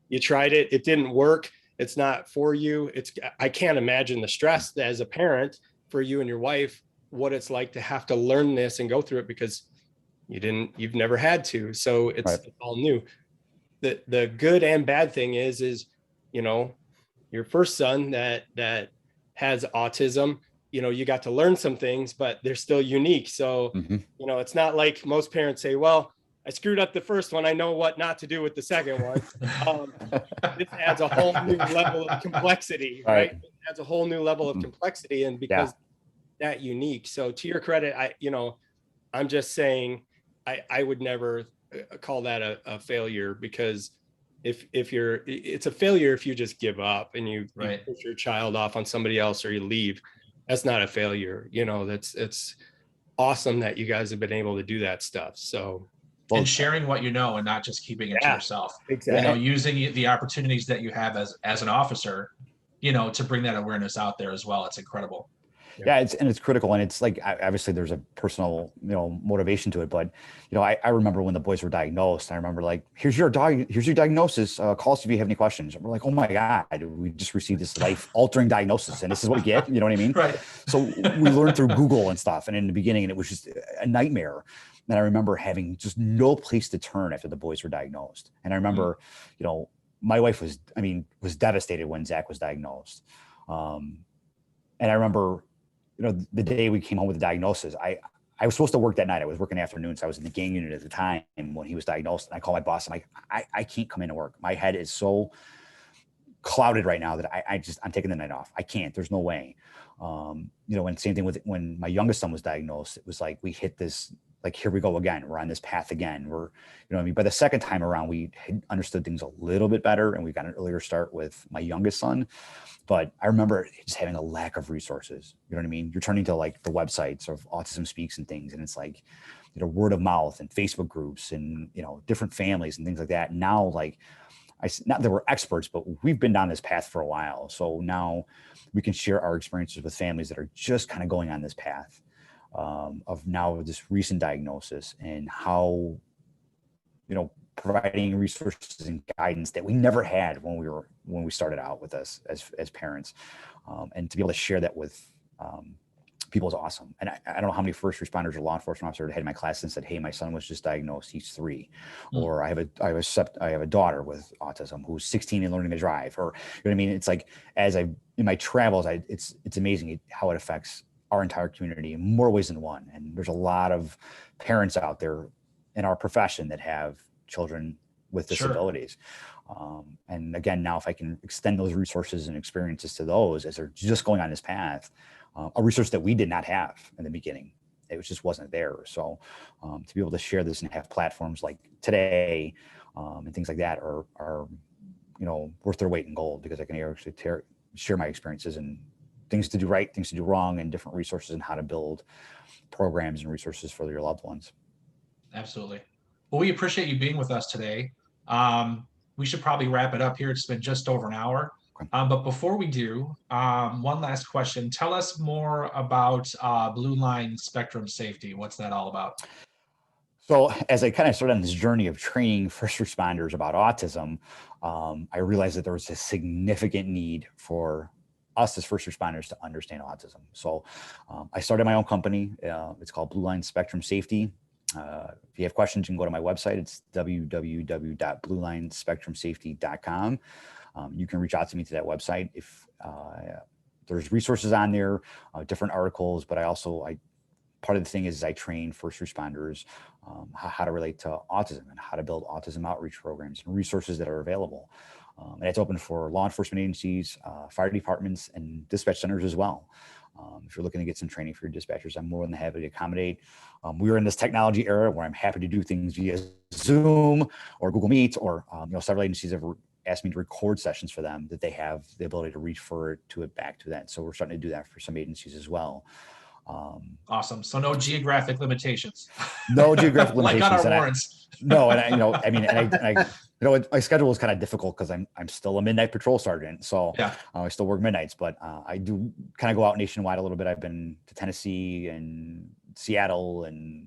you tried it. It didn't work. It's not for you. I can't imagine the stress as a parent for you and your wife, what it's like to have to learn this and go through it, because you've never had to. So it's all new. The good and bad thing is, your first son that has autism, you got to learn some things, but they're still unique. So, it's not like most parents say, well, I screwed up the first one, I know what not to do with the second one. This adds a whole new level of complexity, right? It adds a whole new level of complexity, and because that unique. So to your credit, I'm just saying, I would never call that a failure, because it's a failure if you just give up and you push your child off on somebody else, or you leave. That's not a failure. It's awesome that you guys have been able to do that stuff. So, and sharing what you know and not just keeping it to yourself. Exactly. Using the opportunities that you have as an officer, to bring that awareness out there as well. It's incredible. Yeah, it's critical, and it's like, obviously there's a personal motivation to it, but I remember when the boys were diagnosed. I remember, like, here's your diagnosis. Call us if you have any questions. And we're like, oh my God, we just received this life-altering diagnosis, and this is what we get. You know what I mean? Right. So we learned through Google and stuff, and in the beginning, and it was just a nightmare. And I remember having just no place to turn after the boys were diagnosed. And I remember, my wife was devastated when Zach was diagnosed. And I remember, the day we came home with the diagnosis, I was supposed to work that night. I was working afternoons. I was in the gang unit at the time when he was diagnosed. And I called my boss. I'm like, I can't come into work. My head is so clouded right now that I'm taking the night off. I can't. There's no way. And same thing with when my youngest son was diagnosed. It was like we hit this, like, here we go again. We're on this path again. By the second time around, we had understood things a little bit better, and we got an earlier start with my youngest son. But I remember just having a lack of resources. You know what I mean? You're turning to, like, the websites of Autism Speaks and things, and it's like, word of mouth and Facebook groups and, different families and things like that. Now, like, not that we're experts, but we've been down this path for a while. So now we can share our experiences with families that are just kind of going on this path of now this recent diagnosis, and how, providing resources and guidance that we never had when we started out with us as parents, and to be able to share that with people is awesome. And I don't know how many first responders or law enforcement officers had in my class and said, hey, my son was just diagnosed, he's 3. Or I have a daughter with autism who's 16 and learning to drive, or, what I mean? It's like, in my travels, it's amazing how it affects our entire community in more ways than one. And there's a lot of parents out there in our profession that have children with disabilities. And again, now if I can extend those resources and experiences to those as they're just going on this path, a resource that we did not have in the beginning, it just wasn't there. So to be able to share this and have platforms like today and things like that are worth their weight in gold, because I can actually share my experiences and things to do right, things to do wrong, and different resources and how to build programs and resources for your loved ones. Absolutely. Well, we appreciate you being with us today. We should probably wrap it up here. It's been just over an hour. Okay. But before we do, one last question. Tell us more about Blue Line Spectrum Safety. What's that all about? So as I kind of started on this journey of training first responders about autism, I realized that there was a significant need for us as first responders to understand autism. So I started my own company. It's called Blue Line Spectrum Safety. If you have questions, you can go to my website. It's www.bluelinespectrumsafety.com. You can reach out to me to that website. If there's resources on there, different articles, but part of the thing is I train first responders how to relate to autism and how to build autism outreach programs and resources that are available. And it's open for law enforcement agencies, fire departments, and dispatch centers as well. If you're looking to get some training for your dispatchers, I'm more than happy to accommodate. We are in this technology era where I'm happy to do things via Zoom or Google Meet, or several agencies have asked me to record sessions for them that they have the ability to refer it back to that. So we're starting to do that for some agencies as well. Awesome. So no geographic limitations. No geographic limitations. Like on our warrants. My schedule is kind of difficult because I'm still a midnight patrol sergeant, so yeah. I still work midnights. But I do kind of go out nationwide a little bit. I've been to Tennessee and Seattle and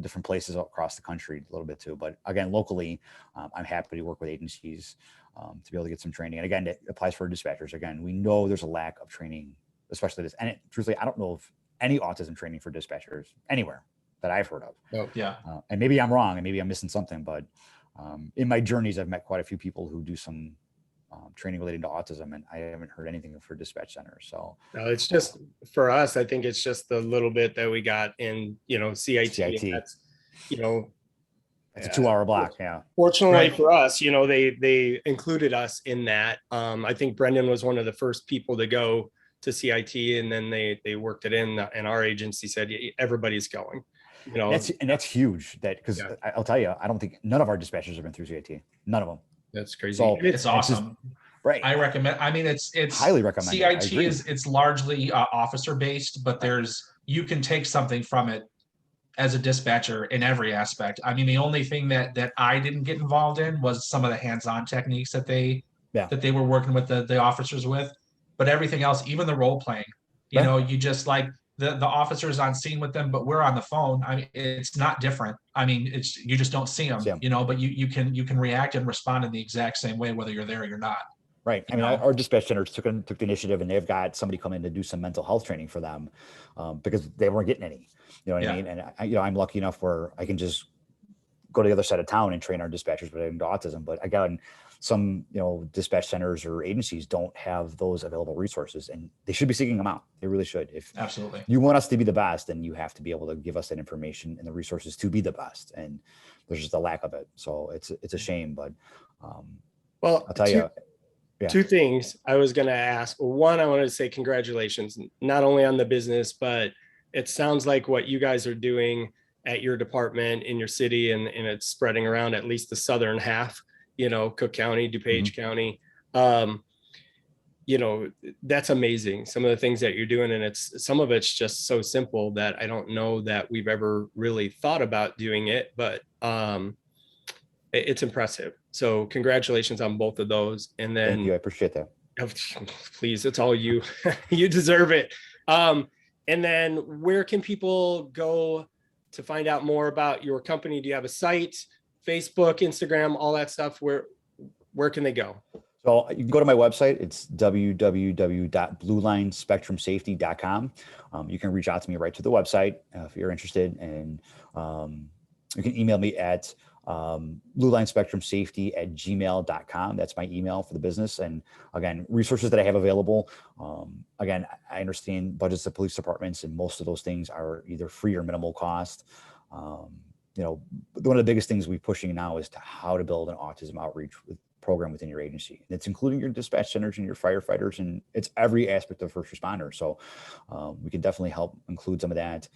different places across the country a little bit too. But again, locally, I'm happy to work with agencies to be able to get some training. And again, it applies for dispatchers. Again, we know there's a lack of training, especially this. And truthfully, I don't know of any autism training for dispatchers anywhere that I've heard of. Oh, yeah. And maybe I'm wrong, and maybe I'm missing something, but in my journeys, I've met quite a few people who do some training related to autism, and I haven't heard anything for dispatch centers. So no, it's just for us. I think it's just the little bit that we got in, CIT. That's, it's a 2-hour block. Yeah. Fortunately Right. for us, they included us in that. I think Brendhan was one of the first people to go to CIT, and then they worked it in, and our agency said everybody's going. That's huge. Because I'll tell you, I don't think none of our dispatchers have been through CIT. None of them. That's crazy. So it's awesome. Right. I recommend. I mean, it's highly recommend. CIT it's largely officer based, but you can take something from it as a dispatcher in every aspect. I mean, the only thing that I didn't get involved in was some of the hands-on techniques that they were working with the officers with, but everything else, even the role playing, you just like the officers on scene with them, but we're on the phone. I mean, it's not different. I mean, you just don't see them, but you can react and respond in the exact same way, whether you're there or you're not. Right. I mean, our dispatch centers took the initiative, and they've got somebody come in to do some mental health training for them because they weren't getting any. You know what I mean? And I'm lucky enough where I can just go to the other side of town and train our dispatchers relating to autism. But again, some dispatch centers or agencies don't have those available resources, and they should be seeking them out. They really should. If absolutely you want us to be the best, then you have to be able to give us that information and the resources to be the best. And there's just a lack of it. So it's a shame. But well, I'll tell you. Yeah. Two things I was going to ask. One, I wanted to say congratulations, not only on the business, but it sounds like what you guys are doing at your department in your city, and it's spreading around at least the southern half, Cook County, DuPage County. That's amazing. Some of the things that you're doing, and some of it's just so simple that I don't know that we've ever really thought about doing it, but it's impressive. So congratulations on both of those. And then thank you. I appreciate that. Please, it's all you. You deserve it. And then where can people go to find out more about your company? Do you have a site, Facebook, Instagram, all that stuff? Where can they go? So you can go to my website. It's www.bluelinespectrumsafety.com. You can reach out to me right to the website if you're interested. And you can email me at bluelinespectrumsafety@gmail.com. That's my email for the business. And again, resources that I have available. Again, I understand budgets of police departments, and most of those things are either free or minimal cost. One of the biggest things we're pushing now is to how to build an autism outreach program within your agency. And it's including your dispatch centers and your firefighters, and it's every aspect of first responder. So we can definitely help include some of that.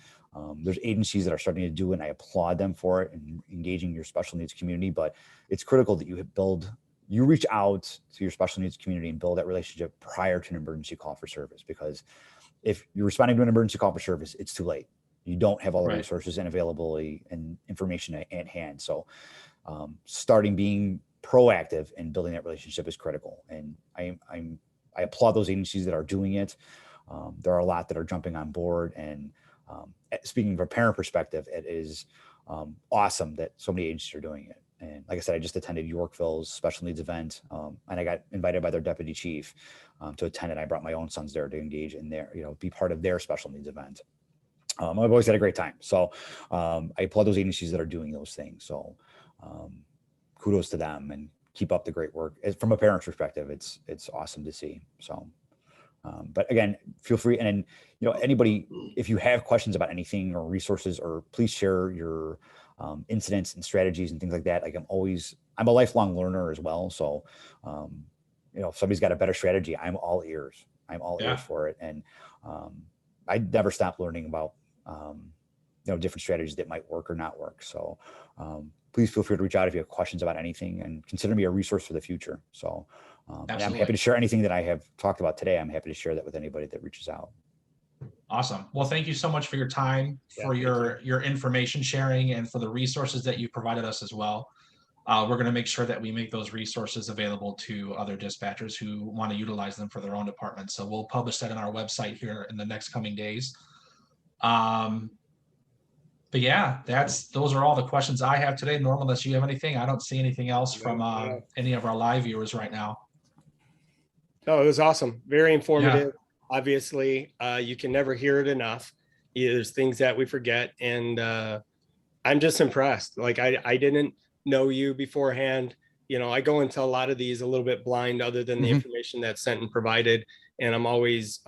There's agencies that are starting to do it, and I applaud them for it and engaging your special needs community. But it's critical that you reach out to your special needs community and build that relationship prior to an emergency call for service. Because if you're responding to an emergency call for service, it's too late. You don't have all the resources and availability and information at hand. So starting being proactive and building that relationship is critical. And I applaud those agencies that are doing it. There are a lot that are jumping on board. And speaking from a parent perspective, it is awesome that so many agencies are doing it. And like I said, I just attended Yorkville's special needs event, and I got invited by their deputy chief to attend, and I brought my own sons there to engage in their, be part of their special needs event. I've always had a great time. So I applaud those agencies that are doing those things. So kudos to them, and keep up the great work. From a parent's perspective, it's awesome to see. So, but again, feel free. And then, anybody, if you have questions about anything or resources, or please share your incidents and strategies and things like that. Like I'm a lifelong learner as well. So, if somebody's got a better strategy, I'm all ears. I'm all ears for it. And I never stop learning about, different strategies that might work or not work. So please feel free to reach out if you have questions about anything, and consider me a resource for the future. So and I'm happy to share anything that I have talked about today. I'm happy to share that with anybody that reaches out. Awesome. Well, thank you so much for your time, for your information sharing, and for the resources that you provided us as well. We're going to make sure that we make those resources available to other dispatchers who want to utilize them for their own department. So we'll publish that on our website here in the next coming days. But yeah, those are all the questions I have today. Norm, unless you have anything, I don't see anything else from any of our live viewers right now. No, it was awesome. Very informative. Obviously, you can never hear it enough. There's things that we forget, and I'm just impressed. Like I didn't know you beforehand. I go into a lot of these a little bit blind, other than the information that's sent and provided, and I'm always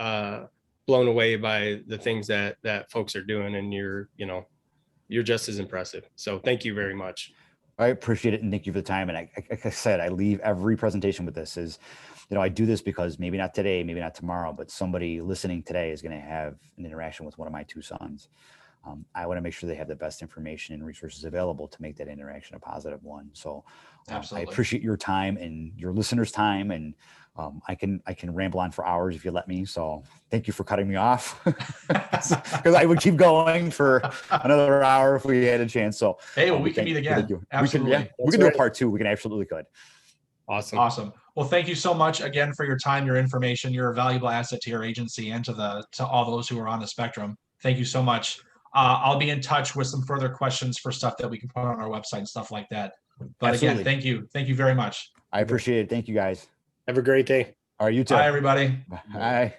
blown away by the things that folks are doing, and you're just as impressive. So thank you very much. I appreciate it, and thank you for the time. And like I said, I leave every presentation with this is, I do this because maybe not today, maybe not tomorrow, but somebody listening today is going to have an interaction with one of my two sons. I want to make sure they have the best information and resources available to make that interaction a positive one. So I appreciate your time and your listeners' time, and I can ramble on for hours if you let me. So thank you for cutting me off, because I would keep going for another hour if we had a chance. So hey, well, we can meet again. Absolutely. We can do a part two. We can absolutely could. Awesome. Well, thank you so much again for your time, your information. You're a valuable asset to your agency and to all those who are on the spectrum. Thank you so much. I'll be in touch with some further questions for stuff that we can put on our website and stuff like that. But Again, thank you very much. I appreciate it. Thank you, guys. Have a great day. All right, you too. Bye, everybody. Bye.